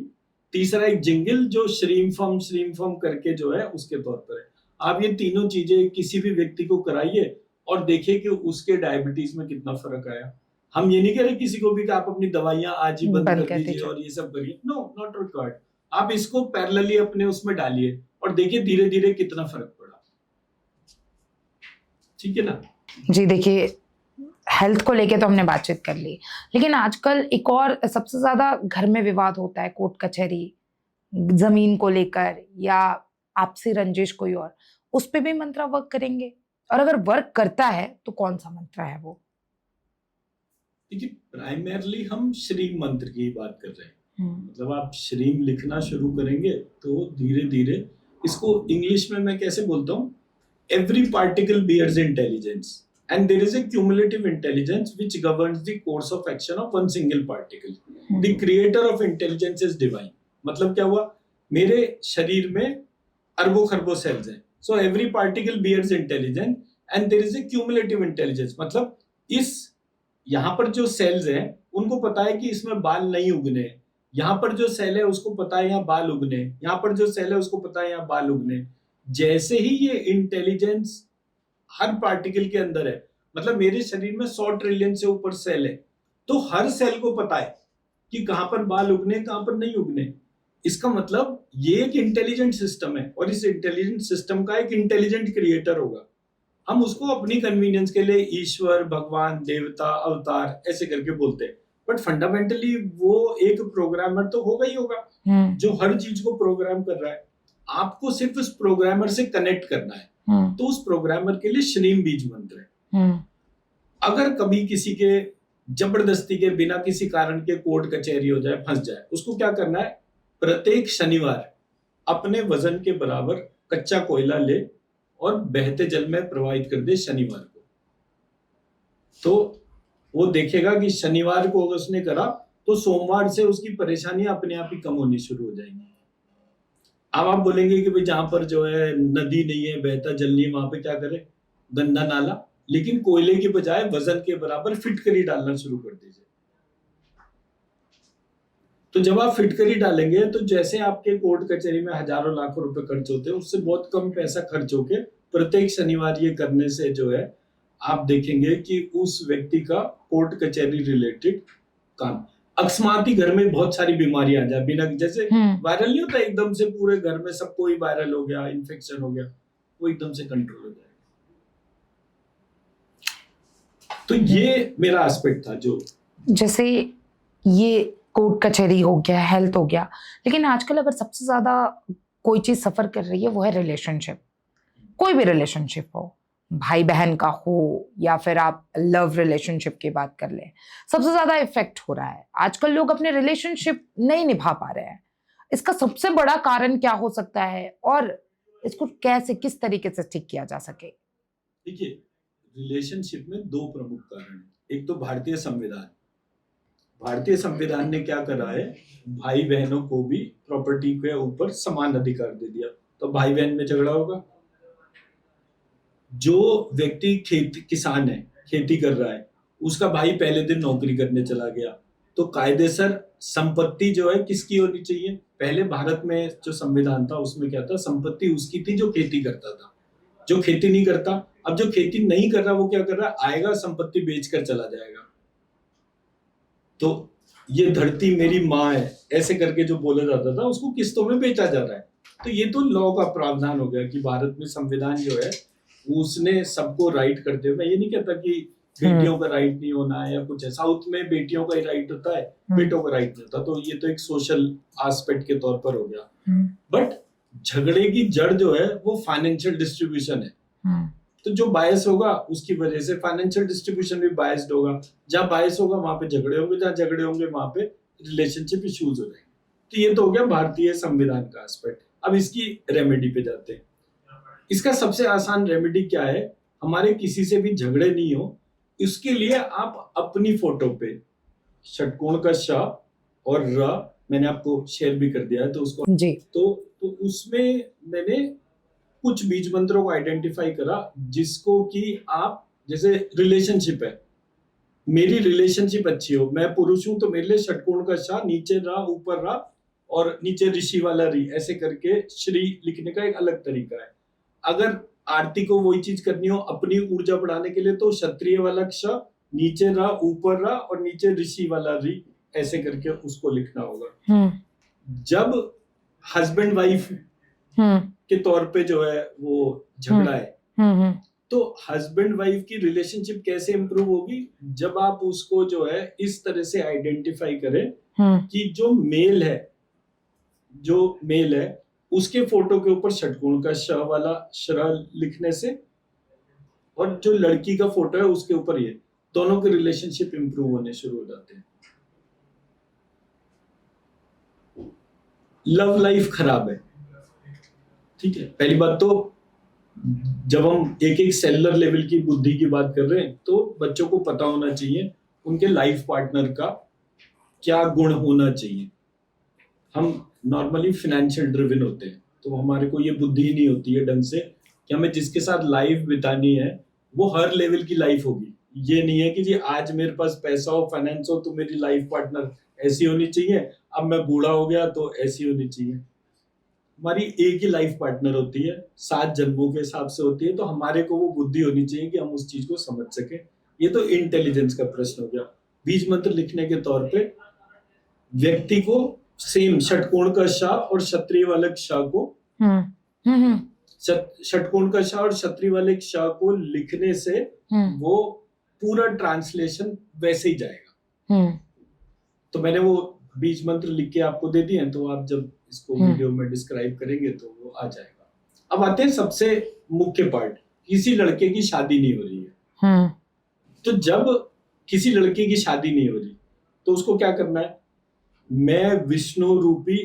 तीसरा एक जिंगल जो श्रीम फम करके जो है उसके तौर पर है। आप ये तीनों चीजें किसी भी व्यक्ति को कराइए और देखिए कि उसके डायबिटीज में कितना फर्क आया। हम ये नहीं कह रहे किसी को भी कि आप अपनी दवाइयां आज ही बंद कर दीजिए और ये सब करिए, नो, नॉट रिक्वायर्ड। आप इसको पैरेलली अपने उसमें डालिए और देखिए धीरे धीरे कितना फर्क पड़ा। ठीक है ना जी। देखिए हेल्थ को लेके तो हमने बातचीत कर ली, लेकिन आजकल एक और सबसे ज्यादा घर में विवाद होता है, कोर्ट कचहरी, जमीन को लेकर या आपसी रंजिश कोई और, उस पे भी मंत्र वर्क करेंगे? और अगर वर्क करता है तो कौन सा मंत्र है वो? देखिए प्राइमरली हम श्रीम मंत्र की बात कर रहे हैं। मतलब आप श्रीम लिखना शुरू करेंगे तो धीरे धीरे, इसको इंग्लिश में मैं कैसे बोलता हूँ, every particle bears intelligence and there is a cumulative intelligence which governs the course of action of one single particle. The creator of intelligence is divine. मतलब क्या हुआ, मेरे शरीर में अरबों खरबों सेल्स हैं, so every particle bears intelligence and there is a cumulative intelligence. मतलब इस यहाँ पर जो सेल्स हैं उनको पता है कि इसमें बाल नहीं उगने, यहाँ पर जो सेल है उसको पता है यहाँ बाल उगने, यहाँ पर जो सेल है उसको पता है यहाँ बाल उगने। जैसे ही ये इंटेलिजेंस हर पार्टिकल के अंदर है, मतलब मेरे शरीर में 100 ट्रिलियन से ऊपर सेल है, तो हर सेल को पता है कि कहां पर बाल उगने कहां पर नहीं उगने। इसका मतलब ये एक इंटेलिजेंट सिस्टम है और इस इंटेलिजेंट सिस्टम का एक इंटेलिजेंट क्रिएटर होगा। हम उसको अपनी कन्वीनियंस के लिए ईश्वर, भगवान, देवता, अवतार ऐसे करके बोलते हैं, बट फंडामेंटली वो एक प्रोग्रामर तो होगा ही होगा जो हर चीज को प्रोग्राम कर रहा है। आपको सिर्फ उस प्रोग्रामर से कनेक्ट करना है, तो उस प्रोग्रामर के लिए श्रीम बीज मंत्र है। अगर कभी किसी के जबरदस्ती के बिना किसी कारण के कोर्ट कचहरी हो जाए, फंस जाए, उसको क्या करना है, प्रत्येक शनिवार अपने वजन के बराबर कच्चा कोयला ले और बहते जल में प्रवाहित कर दे शनिवार को। तो वो देखेगा कि शनिवार को अगर उसने करा तो सोमवार से उसकी परेशानियां अपने आप ही कम होनी शुरू हो जाएंगी। अब आप बोलेंगे कि भाई जहां पर जो है नदी नहीं है, बहता जल नहीं है, वहां पे क्या करे, गंदा नाला, लेकिन कोयले की बजाय वजन के बराबर फिटकरी डालना शुरू कर दीजिए। तो जब आप फिटकरी डालेंगे तो जैसे आपके कोर्ट कचहरी में हजारों लाखों रुपए खर्च होते हैं, उससे बहुत कम पैसा खर्च होके प्रत्येक शनिवार ये करने से जो है आप देखेंगे कि उस व्यक्ति का कोर्ट कचहरी रिलेटेड काम, अकस्मात ही घर में बहुत सारी बीमारियां आ जाए बिना, जैसे वायरल नहीं होता एकदम से पूरे घर में सबको ही वायरल हो गया, इन्फेक्शन हो गया, वो एकदम से कंट्रोल हो जाएगा। तो ये मेरा एस्पेक्ट था। जो जैसे ये कोर्ट कचहरी हो गया, हेल्थ हो गया, लेकिन आजकल अगर सबसे ज्यादा कोई चीज सफर कर रही है वो है रिलेशनशिप। कोई भी रिलेशनशिप हो, भाई बहन का हो या फिर आप लव रिलेशनशिप की बात कर लें, सबसे ज्यादा इफेक्ट हो रहा है। आजकल लोग अपने रिलेशनशिप नहीं निभा पा रहे हैं। इसका सबसे बड़ा कारण क्या हो सकता है और इसको कैसे, किस तरीके से ठीक किया जा सके? देखिए, रिलेशनशिप में दो प्रमुख कारण हैं। एक तो भारतीय संविधान। भारतीय संविधान ने क्या करा है, भाई बहनों को भी प्रॉपर्टी के ऊपर समान अधिकार दे दिया। तो भाई बहन में झगड़ा होगा, जो व्यक्ति किसान है, खेती कर रहा है, उसका भाई पहले दिन नौकरी करने चला गया, तो कायदेसर संपत्ति जो है किसकी होनी चाहिए? पहले भारत में जो संविधान था उसमें क्या था, संपत्ति उसकी थी जो खेती करता था। जो खेती नहीं करता, अब जो खेती नहीं कर रहा वो क्या कर रहा, आएगा संपत्ति बेचकर चला जाएगा। तो ये धरती मेरी माँ है ऐसे करके जो बोला जाता था, उसको किस्तों में बेचा जा रहा है। तो ये तो लॉ का प्रावधान हो गया कि भारत में संविधान जो है उसने सबको राइट करते हुए, मैं ये नहीं कहता कि बेटियों का राइट नहीं होना है या कुछ है, साउथ में बेटियों का ही राइट होता है, बेटों का राइट नहीं होता। तो ये तो एक सोशल एस्पेक्ट के तौर पर हो गया। बट झगड़े की जड़ जो है वो फाइनेंशियल डिस्ट्रीब्यूशन है। तो जो बायस होगा उसकी वजह से फाइनेंशियल डिस्ट्रीब्यूशन भी बायस्ड होगा। जहां बायस होगा वहां पे झगड़े होंगे, जहां झगड़े होंगे वहां पे रिलेशनशिप इश्यूज हो जाएंगे। तो ये तो हो गया भारतीय संविधान का एस्पेक्ट। अब इसकी रेमेडी पे जाते हैं। इसका सबसे आसान रेमेडी क्या है, हमारे किसी से भी झगड़े नहीं हो, इसके लिए आप अपनी फोटो पे षटकोण का श और र मैंने आपको शेयर भी कर दिया है, तो उसको जी। तो उसमें मैंने कुछ बीज मंत्रों को आइडेंटिफाई करा, जिसको कि आप, जैसे रिलेशनशिप है, मेरी रिलेशनशिप अच्छी हो, मैं पुरुष हूं तो मेरे लिए षटकोण का श, नीचे रा, ऊपर रा और नीचे ऋषि वाला री, ऐसे करके श्री लिखने का एक अलग तरीका है। अगर आरती को वही चीज करनी हो अपनी ऊर्जा बढ़ाने के लिए, तो क्षत्रिय वाला क्ष, नीचे रा, ऊपर रा और नीचे ऋषि वाला री, ऐसे करके उसको लिखना होगा। जब हस्बैंड वाइफ के तौर पे जो है वो झगड़ा है, तो हस्बैंड वाइफ की रिलेशनशिप कैसे इंप्रूव होगी, जब आप उसको जो है इस तरह से आइडेंटिफाई करें कि जो मेल है उसके फोटो के ऊपर षटकोण का श वाला श्र लिखने से, और जो लड़की का फोटो है उसके ऊपर ये, दोनों के रिलेशनशिप इंप्रूव होने शुरू हो जाते हैं। लव लाइफ खराब है, ठीक है। पहली बात तो जब हम एक एक सेलुलर लेवल की बुद्धि की बात कर रहे हैं, तो बच्चों को पता होना चाहिए उनके लाइफ पार्टनर का क्या गुण होना चाहिए। हम नॉर्मली फाइनेंशियल ड्रिवन होते हैं, तो हमारे को ये बुद्धि ही नहीं होती है ढंग से कि हमें जिसके साथ लाइफ बितानी है वो हर लेवल की लाइफ होगी। ये नहीं है कि जी आज मेरे पास पैसा हो, फाइनेंस हो, तो मेरी लाइफ पार्टनर ऐसी होनी चाहिए, अब मैं बूढ़ा हो गया तो ऐसी होनी चाहिए। हमारी एक ही लाइफ पार्टनर होती है, 7 जन्मों के हिसाब से होती है। तो हमारे को वो बुद्धि होनी चाहिए कि हम उस चीज को समझ सके। ये तो इंटेलिजेंस का प्रश्न हो गया। बीज मंत्र लिखने के तौर पे व्यक्ति को सेम षटकोण का श और क्षत्रिय वाले श को षटकोण का श और क्षत्रिय वाले श को लिखने से वो पूरा ट्रांसलेशन वैसे ही जाएगा। तो मैंने वो बीज मंत्र लिख के आपको दे दिए हैं, तो आप जब इसको वीडियो में डिस्क्राइब करेंगे तो वो आ जाएगा। अब आते हैं सबसे मुख्य पार्ट, किसी लड़के की शादी नहीं हो रही है, तो जब किसी लड़के की शादी नहीं हो रही तो उसको क्या करना है, मैं विष्णु रूपी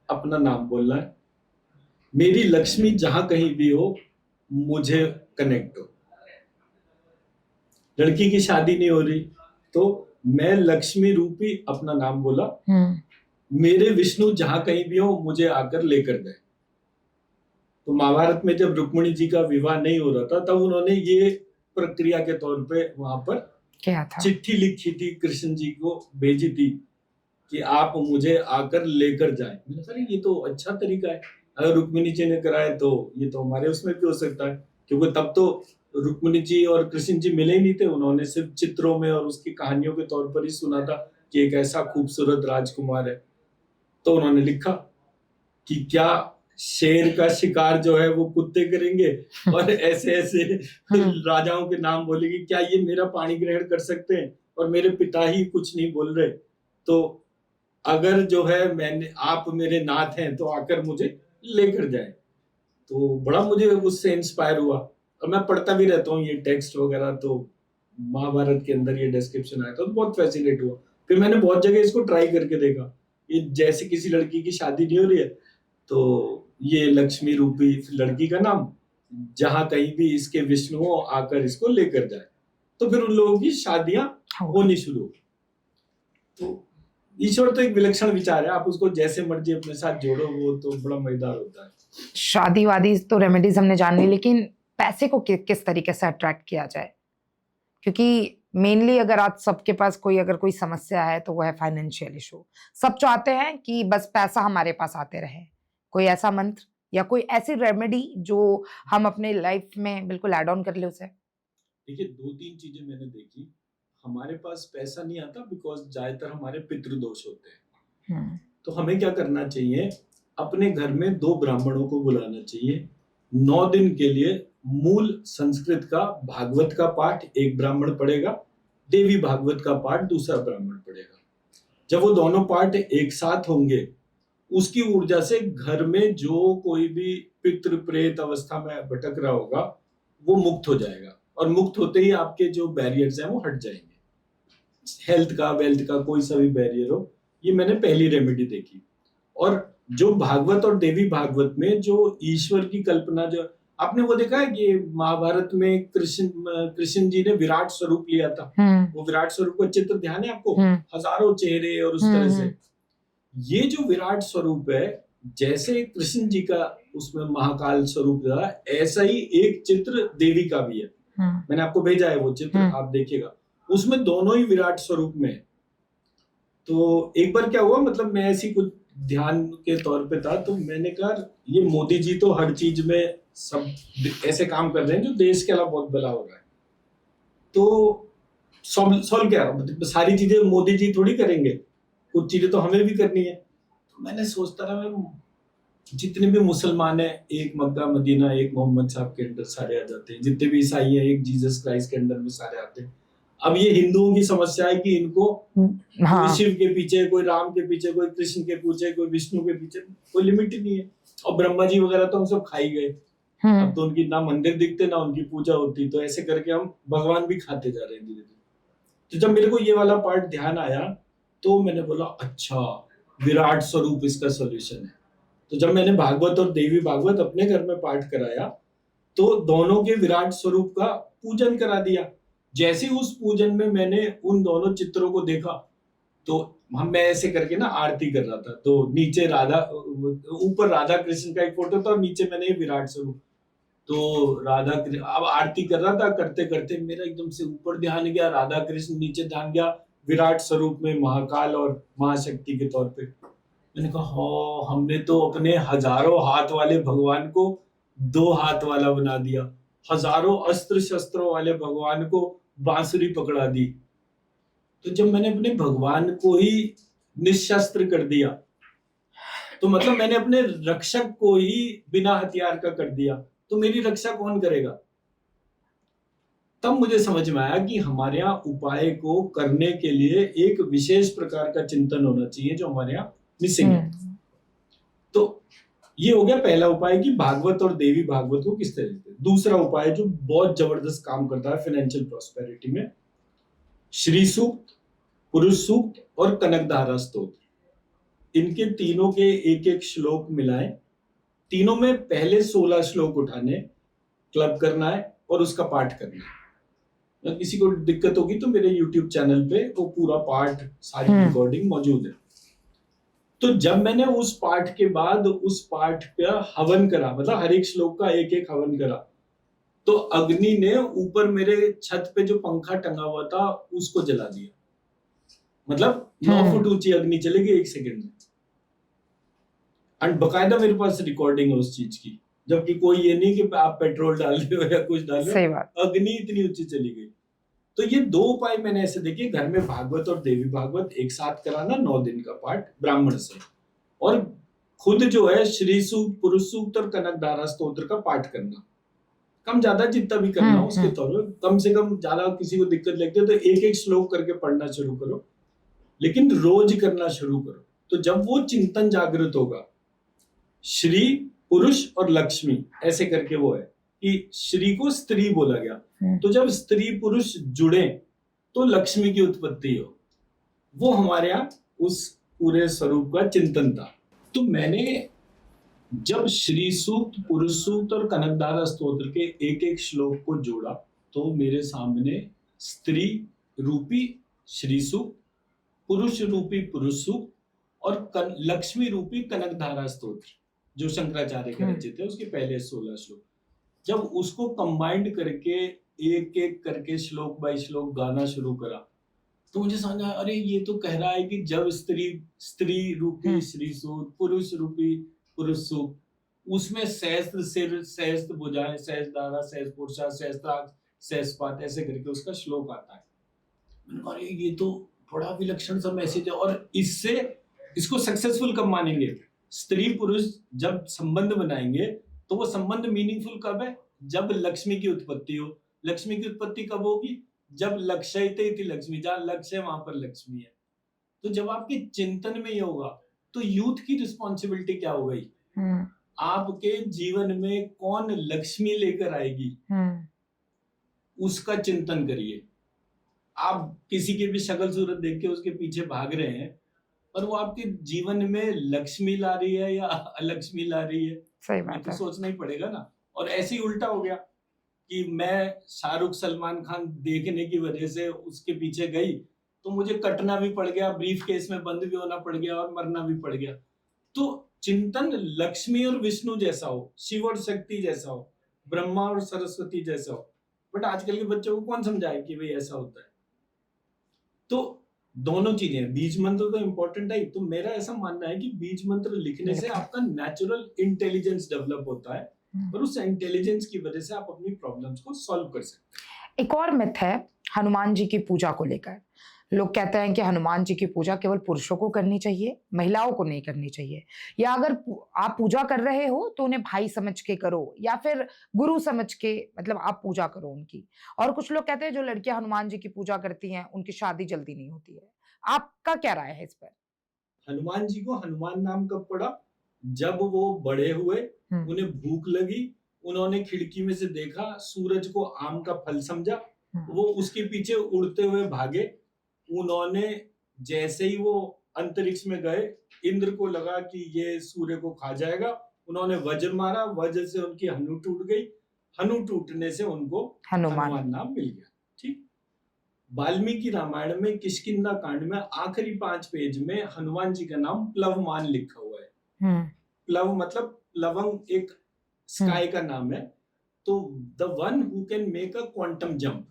अपना नाम बोलना है, मेरी लक्ष्मी जहां कहीं भी हो मुझे कनेक्ट हो। लड़की की शादी नहीं हो रही तो मैं लक्ष्मी रूपी अपना नाम बोला, मेरे विष्णु जहां कहीं भी हो मुझे आकर लेकर गए। तो महाभारत में जब रुक्मिणी जी का विवाह नहीं हो रहा था तब उन्होंने ये प्रक्रिया के तौर पे वहां पर क्या था? चिट्ठी लिखी थी, कृष्ण जी को भेजी थी कि आप मुझे आकर लेकर जाएं। मैंने कहा ये तो अच्छा तरीका है, अगर रुक्मिणी जी ने कराए तो ये तो हमारे उसमें भी हो सकता है, क्योंकि तब तो रुक्मिणी जी और कृष्ण जी मिले ही नहीं थे, उन्होंने सिर्फ चित्रों में और उसकी कहानियों के तौर पर ही सुना था कि एक ऐसा खूबसूरत राजकुमार है। तो उन्होंने लिखा कि क्या शेर का शिकार जो है वो कुत्ते करेंगे और ऐसे ऐसे राजाओं के नाम बोलेंगे, क्या ये मेरा पानी ग्रहण कर सकते हैं और मेरे पिता ही कुछ नहीं बोल रहे, तो अगर जो है मैंने आप मेरे नाथ हैं तो आकर मुझे लेकर जाए। तो बड़ा मुझे उससे इंस्पायर हुआ और मैं पढ़ता भी रहता हूँ ये टेक्स्ट वगैरह, तो महाभारत के अंदर ये डिस्क्रिप्शन आया था तो बहुत फैसिनेट हुआ। फिर मैंने बहुत जगह इसको ट्राई करके देखा, ये जैसे किसी लड़की की शादी नहीं हो रही है तो ये लक्ष्मी रूपी लड़की का नाम जहां कहीं भी इसके विष्णु आकर इसको लेकर जाए, तो फिर उन लोगों की शादियां होनी शुरू हो। तो ईश्वर तो एक विलक्षण विचार है, आप उसको जैसे मर्जी अपने साथ जोड़ो वो तो बड़ा मजेदार होता है। शादी वादी तो रेमेडीज हमने जान ली, लेकिन पैसे को किस तरीके से अट्रैक्ट किया जाए? क्योंकि मेनली अगर आज सबके पास अगर कोई समस्या है तो वो है फाइनेंशियल इशू। सब चाहते हैं कि बस पैसा हमारे पास आते रहे। कोई ऐसा मंत्र या कोई ऐसी रेमेडी जो हम अपने लाइफ में बिल्कुल ऐड ऑन कर ले उसे? देखिए 2-3 चीजें मैंने देखी। हमारे पास पैसा नहीं आता बिकॉज ज्यादातर हमारे पितृदोष होते हैं। तो हमें क्या करना चाहिए, अपने घर में 2 ब्राह्मणों को बुलाना चाहिए। 9 दिन के लिए मूल संस्कृत का भागवत का पाठ एक ब्राह्मण पढ़ेगा, देवी भागवत का पाठ दूसरा ब्राह्मण पढ़ेगा। जब वो दोनों पाठ एक साथ होंगे उसकी ऊर्जा से घर में जो कोई भी पितृ प्रेत अवस्था में भटक रहा होगा वो मुक्त हो जाएगा, और मुक्त होते ही आपके जो बैरियर्स हैं वो हट जाएंगे। हेल्थ का, वेल्थ का, कोई सा भी बैरियर हो, ये मैंने पहली रेमेडी देखी। और जो भागवत और देवी भागवत में जो ईश्वर की कल्पना, जो आपने वो देखा है कि महाभारत में कृष्ण जी ने विराट स्वरूप लिया था, वो विराट स्वरूप का चित्र ध्यान है आपको, हजारों चेहरे और उस तरह से। ये जो विराट स्वरूप है, जैसे कृष्ण जी का उसमें महाकाल स्वरूप था, ऐसा ही एक चित्र देवी का भी है। मैंने आपको भेजा है वो चित्र, आप देखिएगा, उसमें दोनों ही विराट स्वरूप में। तो एक बार क्या हुआ, मतलब मैं ऐसी कुछ ध्यान के तौर पे था, तो मैंने कहा ये मोदी जी तो हर चीज में सब ऐसे काम कर रहे हैं जो देश के अलावा बहुत भला हो रहा है, तो सॉल्व क्या, मतलब सारी चीजें मोदी जी थोड़ी करेंगे, कुछ चीजें तो हमें भी करनी है। तो मैंने सोचता रहा, मैं जितने भी मुसलमान हैं एक मक्का मदीना, एक मोहम्मद साहब के अंदर सारे आ जाते हैं, जितने भी ईसाई हैं एक जीसस क्राइस्ट के अंदर में सारे आते हैं। अब ये हिंदुओं की समस्या है कि इनको कोई शिव के पीछे, कोई राम के पीछे, कोई कृष्ण के पीछे, कोई विष्णु के पीछे, कोई लिमिट ही नहीं है। और ब्रह्मा जी वगैरह तो हम सब खा ही गए, अब तो उनकी ना मंदिर दिखते ना उनकी पूजा होती, तो ऐसे करके हम भगवान भी खाते जा रहे हैं धीरे धीरे। तो जब मेरे को ये वाला पार्ट ध्यान आया तो मैंने बोला अच्छा विराट स्वरूप इसका सॉल्यूशन है। तो जब मैंने भागवत और देवी भागवत अपने घर में पाठ कराया तो दोनों के विराट स्वरूप का पूजन करा दिया। जैसे उस पूजन में मैंने उन दोनों चित्रों को देखा तो मैं ऐसे करके ना आरती कर रहा था, तो नीचे राधा, ऊपर राधा कृष्ण का एक फोटो था और नीचे मैंने विराट स्वरूप, तो राधा कृष्ण, अब आरती कर रहा था, करते करते मेरा एकदम से ऊपर ध्यान गया, राधा कृष्ण, नीचे ध्यान गया विराट स्वरूप में महाकाल और महाशक्ति के तौर पे। मैंने कहा हाँ, हमने तो अपने हजारों हाथ वाले भगवान को 2 हाथ वाला बना दिया, हजारों अस्त्र शस्त्रों वाले भगवान को बांसुरी पकड़ा दी। तो जब मैंने अपने भगवान को ही निशस्त्र कर दिया तो मतलब मैंने अपने रक्षक को ही बिना हथियार का कर दिया, तो मेरी रक्षा कौन करेगा? तब मुझे समझ में आया कि हमारे यहाँ उपाय को करने के लिए एक विशेष प्रकार का चिंतन होना चाहिए जो हमारे यहाँ मिसिंग है। तो ये हो गया पहला उपाय कि भागवत और देवी भागवत को किस तरह से। दूसरा उपाय जो बहुत जबरदस्त काम करता है फाइनेंशियल प्रॉस्पेरिटी में, श्री सूक्त, पुरुष सूक्त और कनकधारा स्तोत्र, इनके तीनों के एक एक श्लोक मिलाए, तीनों में पहले 16 श्लोक उठाने, क्लब करना है और उसका पाठ करना है। अगर किसी को दिक्कत होगी तो मेरे YouTube चैनल पे वो पूरा पाठ, सारी रिकॉर्डिंग मौजूद है। तो जब मैंने उस पाठ के बाद उस पाठ का हवन करा, मतलब हर एक श्लोक का एक एक हवन करा, तो अग्नि ने ऊपर मेरे छत पे जो पंखा टंगा हुआ था उसको जला दिया। मतलब 9 फुट ऊंची अग्नि चली गई 1 सेकंड में। एंड बकायदा मेरे पास रिकॉर्डिंग है उस चीज की, जबकि कोई ये नहीं कि आप पेट्रोल डाल रहे हो या कुछ डाल रहे हो, अग्नि इतनी ऊंची चली गई। तो ये 2 उपाय मैंने ऐसे देखे, घर में भागवत और देवी भागवत एक साथ कराना, 9 दिन का पाठ ब्राह्मण से, और खुद जो है श्री सूक्त, पुरुष सूक्त और कनकधारा स्तोत्र का पाठ करना। कम ज्यादा जितना भी करना हो उसके तौर पर, कम से कम, ज्यादा किसी को दिक्कत लगती है तो एक एक श्लोक करके पढ़ना शुरू करो, लेकिन रोज करना शुरू करो। तो जब वो चिंतन जागृत होगा, श्री, पुरुष और लक्ष्मी ऐसे करके वो है कि श्री को स्त्री बोला गया, तो जब स्त्री पुरुष जुड़े तो लक्ष्मी की उत्पत्ति हो, वो हमारे यहाँ उस पूरे स्वरूप का चिंतन था। तो मैंने जब श्री सूक्त, पुरुष सूक्त और कनकधारा स्तोत्र के एक एक श्लोक को जोड़ा तो मेरे सामने स्त्री रूपी श्री सूक्त, पुरुष रूपी पुरुष सूक्त और लक्ष्मी रूपी कनकधारा स्तोत्र जो शंकराचार्य के रचित है, उसके पहले 16 श्लोक, जब उसको कंबाइंड करके एक एक करके श्लोक बाय श्लोक गाना शुरू करा तो मुझे समझ आया, अरे ये तो कह रहा है कि जब स्त्री रूपी श्री सूक्त, पुरुष रूपी पुरुष सूक्त, उसमें सहस्त्र सिर, सहस्त्र भुजाएं, सहस्त्रधारा, सहस्त्र पुरुषा, सहस्त्राक्ष, सहस्त्रपाद, ऐसे करके उसका श्लोक आता है। मैंने कहा, अरे ये तो बड़ा विलक्षण सा मैसेज है, और इससे इसको सक्सेसफुल कब मानेंगे? स्त्री पुरुष जब संबंध बनाएंगे तो वो संबंध मीनिंगफुल कब है? जब लक्ष्मी की उत्पत्ति हो। लक्ष्मी की उत्पत्ति कब होगी? जब लक्ष्यते इति लक्ष्मी, जहां लक्ष्य है वहां पर लक्ष्मी है। तो जब आपके चिंतन में ये होगा तो यूथ की रिस्पॉन्सिबिलिटी क्या हो गई? आपके जीवन में कौन लक्ष्मी लेकर आएगी उसका चिंतन करिए। आप किसी की भी शक्ल सूरत देख के उसके पीछे भाग रहे हैं, पर वो आपके जीवन में लक्ष्मी ला रही है या अलक्ष्मी ला रही है? सही बात है, सोचना ही पड़ेगा ना। और ऐसे ही उल्टा हो गया कि मैं शाहरुख सलमान खान देखने की वजह से उसके पीछे गई तो मुझे कटना भी पड़ गया, ब्रीफ केस में बंद भी होना पड़ गया और मरना भी पड़ गया। तो चिंतन लक्ष्मी और विष्णु जैसा हो, शिव और शक्ति जैसा हो, ब्रह्मा और सरस्वती जैसा हो। बट आजकल के बच्चों को कौन समझाए कि भाई ऐसा होता है? तो दोनों चीजें, बीज मंत्र तो इंपॉर्टेंट है। तो मेरा ऐसा मानना है कि बीज मंत्र लिखने से आपका नेचुरल इंटेलिजेंस डेवलप होता है और उस इंटेलिजेंस की वजह से आप अपनी प्रॉब्लम्स को सॉल्व कर सकते हैं। एक और मिथ है हनुमान जी की पूजा को लेकर। लोग कहते हैं कि हनुमान जी की पूजा केवल पुरुषों को करनी चाहिए, महिलाओं को नहीं करनी चाहिए, या अगर आप पूजा कर रहे हो तो उन्हें भाई समझ के करो या फिर गुरु समझ के, मतलब आप पूजा करो उनकी। और कुछ लोग कहते हैं जो लड़कियां हनुमान जी की पूजा करती हैं उनकी शादी जल्दी नहीं होती है। आपका क्या राय है इस पर? हनुमान जी को हनुमान नाम कब पड़ा? जब वो बड़े हुए, उन्हें भूख लगी, उन्होंने खिड़की में से देखा, सूरज को आम का फल समझा, वो उसके पीछे उड़ते हुए भागे। उन्होंने जैसे ही वो अंतरिक्ष में गए, इंद्र को लगा कि ये सूर्य को खा जाएगा, उन्होंने वज्र मारा, वज्र से उनकी हनु टूट गई, हनु टूटने से उनको हनुमान नाम मिल गया। ठीक। वाल्मीकि रामायण में किष्किंधा कांड में आखिरी 5 पेज में हनुमान जी का नाम प्लवमान लिखा हुआ है। प्लव मतलब लवंग, एक स्काई का नाम है। तो the one who can make a quantum jump,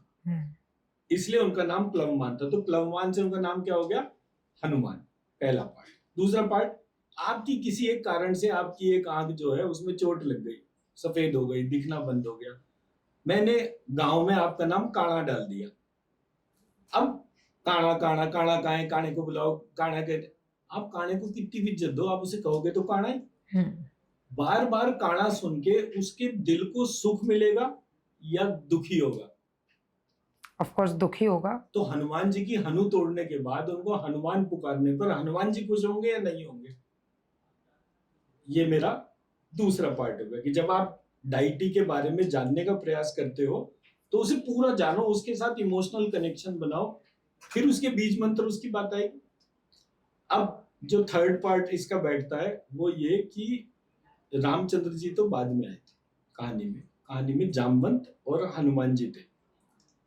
इसलिए उनका नाम प्लवमान था। तो प्लवमान से उनका नाम क्या हो गया? हनुमान। पहला पार्ट। दूसरा पार्ट, आपकी किसी एक कारण से आपकी एक आंख जो है उसमें चोट लग गई, सफेद हो गई, दिखना बंद हो गया, मैंने गांव में आपका नाम काणा डाल दिया। अब काणा काणा काणा काहे, काणे को बुलाओ, काणा के, आप काणे को कितनी भी इज्जत दो, आप उसे कहोगे तो काणा है। बार बार काणा सुन के उसके दिल को सुख मिलेगा या दुखी होगा? ऑफ कोर्स दुखी होगा। तो हनुमान जी की हनु तोड़ने के बाद उनको हनुमान पुकारने पर हनुमान जी खुश होंगे या नहीं होंगे? ये मेरा दूसरा पार्ट होगा कि जब आप डाइटी के बारे में जानने का प्रयास करते हो तो उसे पूरा जानो, उसके साथ इमोशनल कनेक्शन बनाओ, फिर उसके बीज मंत्र उसकी बात आएगी। अब जो थर्ड पार्ट इसका बैठता है वो ये कि रामचंद्र जी तो बाद में आए थे कहानी में जामवंत और हनुमान जी थे।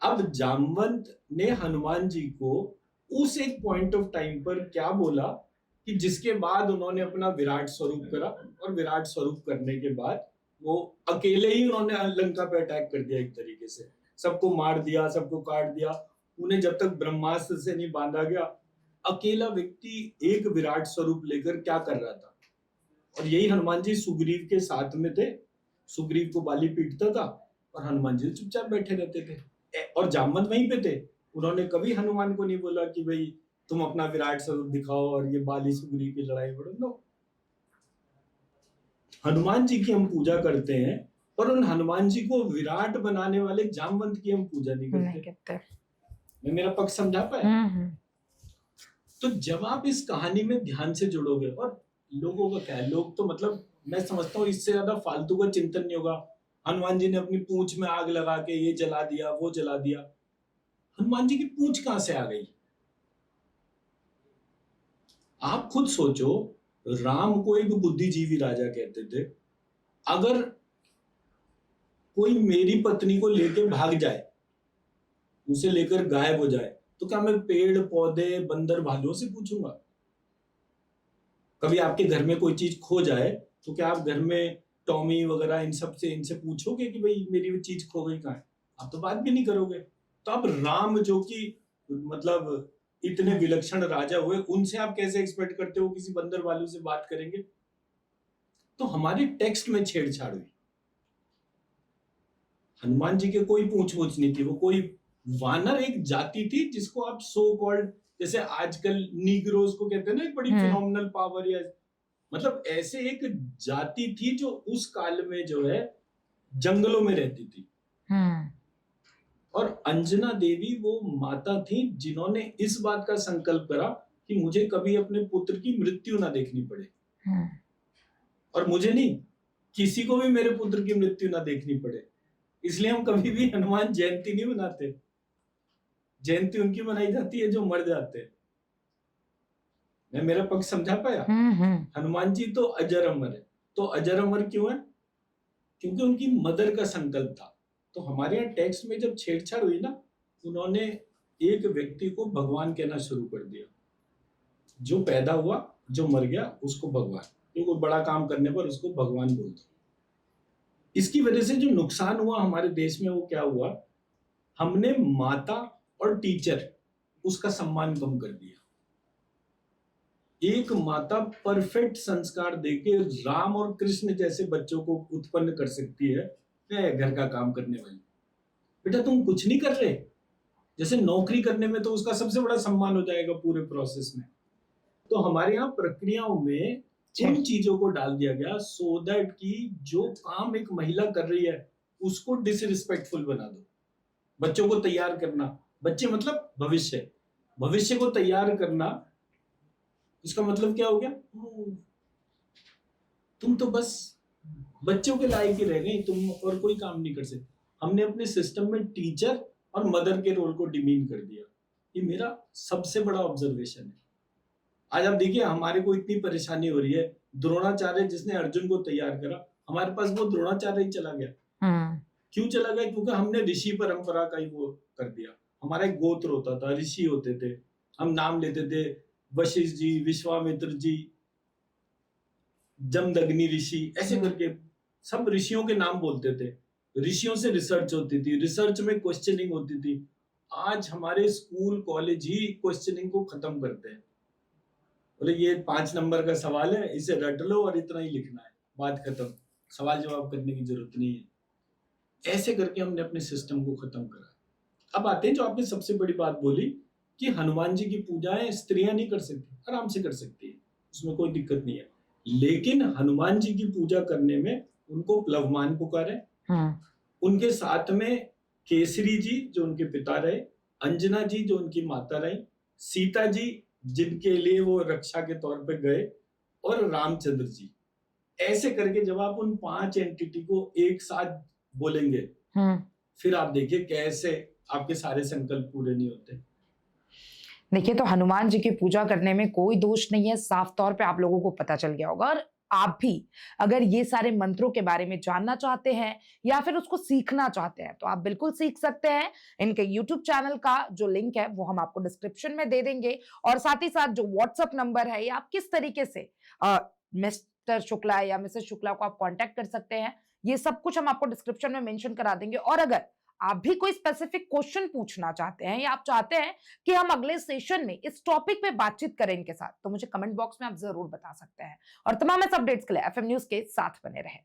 अब जामवंत ने हनुमान जी को उस एक पॉइंट ऑफ टाइम पर क्या बोला कि जिसके बाद उन्होंने अपना विराट स्वरूप करा, और विराट स्वरूप करने के बाद वो अकेले ही उन्होंने लंका पे अटैक कर दिया, एक तरीके से सबको मार दिया, सबको काट दिया। उन्हें जब तक ब्रह्मास्त्र से नहीं बांधा गया, अकेला व्यक्ति एक विराट स्वरूप लेकर क्या कर रहा था। और यही हनुमान जी सुग्रीव के साथ में थे, सुग्रीव को बाली पीटता था और हनुमान जी चुपचाप बैठे रहते थे, और जामवंत वहीं पे थे। उन्होंने कभी हनुमान को नहीं बोला कि भाई तुम अपना विराट स्वरूप दिखाओ और ये बाली सुग्रीव की लड़ाई बढ़ो। नो, हनुमान जी की हम पूजा करते हैं, पर उन हनुमान जी को विराट बनाने वाले जामवंत की हम पूजा नहीं करते। मैं मेरा पक्ष समझा पाया? तो जब आप इस कहानी में ध्यान से जुड़ोगे, और लोगों का क्या है, लोग तो मतलब मैं समझता हूँ इससे ज्यादा फालतू का चिंतन नहीं होगा। हनुमान जी ने अपनी पूंछ में आग लगा के ये जला दिया, वो जला दिया। हनुमान जी की पूंछ कहां से आ गई? आप खुद सोचो, राम को एक बुद्धिजीवी राजा कहते थे। अगर कोई मेरी पत्नी को लेकर भाग जाए, उसे लेकर गायब हो जाए, तो क्या मैं पेड़ पौधे बंदर भालुओं से पूछूंगा? कभी आपके घर में कोई चीज खो जाए तो क्या आप घर में टॉमी वगैरह इनसे पूछोगे कि भाई मेरी वो चीज खो गई कहाँ है? आप तो बात भी नहीं करोगे। तो अब राम जो कि मतलब इतने विलक्षण राजा हुए, उनसे आप कैसे एक्सपेक्ट करते हो किसी बंदर भालू से बात करेंगे? तो हमारे टेक्स्ट में छेड़छाड़ हुई। हनुमान जी के कोई पूछ नहीं थी, वो कोई वानर एक जाति थी जिसको आप सो कॉल्ड, जैसे आजकल नीग्रोज को कहते हैं ना, एक बड़ी फिनोमिनल पावर, या मतलब ऐसे एक जाति थी जो उस काल में जो है जंगलों में रहती थी। और अंजना देवी वो माता थी जिन्होंने इस बात का संकल्प करा कि मुझे कभी अपने पुत्र की मृत्यु ना देखनी पड़े, और मुझे नहीं, किसी को भी मेरे पुत्र की मृत्यु ना देखनी पड़े। इसलिए हम कभी भी हनुमान जयंती नहीं मनाते। जयंती उनकी मनाई जाती है जो मर जाते हैं। मैं मेरा पक्ष समझा पाया? हनुमान जी तो अजर अमर है। तो अजर अमर क्यों है? क्योंकि उनकी मदर का संकल्प था। तो हमारे यहाँ टेक्स्ट में जब छेड़छाड़ हुई ना, उन्होंने एक व्यक्ति को भगवान कहना शुरू कर दिया। जो पैदा हुआ, जो मर गया, उसको भगवान, जो कोई बड़ा काम करने पर उसको भगवान बोलते। इसकी वजह से जो नुकसान हुआ हमारे देश में, वो क्या हुआ, हमने माता और टीचर उसका सम्मान कम कर दिया। एक माता परफेक्ट संस्कार देके राम और कृष्ण जैसे बच्चों को उत्पन्न कर सकती है, घर का काम करने वाली। बेटा तुम कुछ नहीं कर रहे, जैसे नौकरी करने में तो उसका सबसे बड़ा सम्मान हो जाएगा पूरे प्रोसेस में। तो हमारे यहाँ प्रक्रियाओं में उन चीजों को डाल दिया गया सो दैट कि जो काम एक महिला कर रही है उसको डिसरिस्पेक्टफुल बना दो। बच्चों को तैयार करना, बच्चे मतलब भविष्य को तैयार करना, इसका मतलब क्या हो गया, तुम तो बस बच्चों के लायक ही रह गई, तुम और कोई काम नहीं कर सकते। हमने अपने सिस्टम में टीचर और मदर के रोल को डिमीन कर दिया। ये मेरा सबसे बड़ा ऑब्जर्वेशन है। आज आप देखिए हमारे को इतनी परेशानी हो रही है, द्रोणाचार्य जिसने अर्जुन को तैयार करा, हमारे पास वो द्रोणाचार्य ही चला गया। क्यों चला गया? क्योंकि हमने ऋषि परंपरा का ही वो कर दिया। हमारा एक गोत्र होता था, ऋषि होते थे, हम नाम लेते थे, वशिष्ठ जी, विश्वामित्र जी, जमदग्नि ऋषि, ऐसे करके सब ऋषियों के नाम बोलते थे। ऋषियों से रिसर्च होती थी, रिसर्च में क्वेश्चनिंग होती थी। आज हमारे स्कूल कॉलेज ही क्वेश्चनिंग को खत्म करते हैं। बोले ये 5 नंबर का सवाल है, इसे रट लो और इतना ही लिखना है, बात खत्म, सवाल जवाब करने की जरूरत नहीं है। ऐसे करके हमने अपने सिस्टम को खत्म करा। अब आते हैं जो आपने सबसे बड़ी बात बोली कि हनुमान जी की पूजाएं स्त्रियां नहीं कर सकती, आराम से कर सकती है, उसमें कोई दिक्कत नहीं है। लेकिन हनुमान जी की पूजा करने में उनको प्लवमान पुकारे, उनके साथ में केसरी जी जो उनके पिता रहे, अंजना जी जो उनकी माता रही, सीता जी जिनके लिए वो रक्षा के तौर पे गए, और रामचंद्र जी। ऐसे करके जब आप उन 5 एंटिटी को एक साथ बोलेंगे, फिर आप देखिए कैसे आपके सारे संकल्प पूरे नहीं होते। देखिए, तो हनुमान जी की पूजा करने में कोई दोष नहीं है, साफ तौर पे आप लोगों को पता चल गया होगा। और आप भी अगर ये सारे मंत्रों के बारे में जानना चाहते हैं या फिर उसको सीखना चाहते हैं तो आप बिल्कुल सीख सकते हैं। इनके YouTube चैनल का जो लिंक है वो हम आपको डिस्क्रिप्शन में दे देंगे, और साथ ही साथ जो WhatsApp नंबर है या आप किस तरीके से मिस्टर शुक्ला या मिसेस शुक्ला को आप कांटेक्ट कर सकते हैं, ये सब कुछ हम आपको डिस्क्रिप्शन में मेंशन करा देंगे। और अगर आप भी कोई स्पेसिफिक क्वेश्चन पूछना चाहते हैं या आप चाहते हैं कि हम अगले सेशन में इस टॉपिक पे बातचीत करें इनके साथ, तो मुझे कमेंट बॉक्स में आप जरूर बता सकते हैं। और तमाम इस अपडेट्स के लिए FM न्यूज के साथ बने रहें।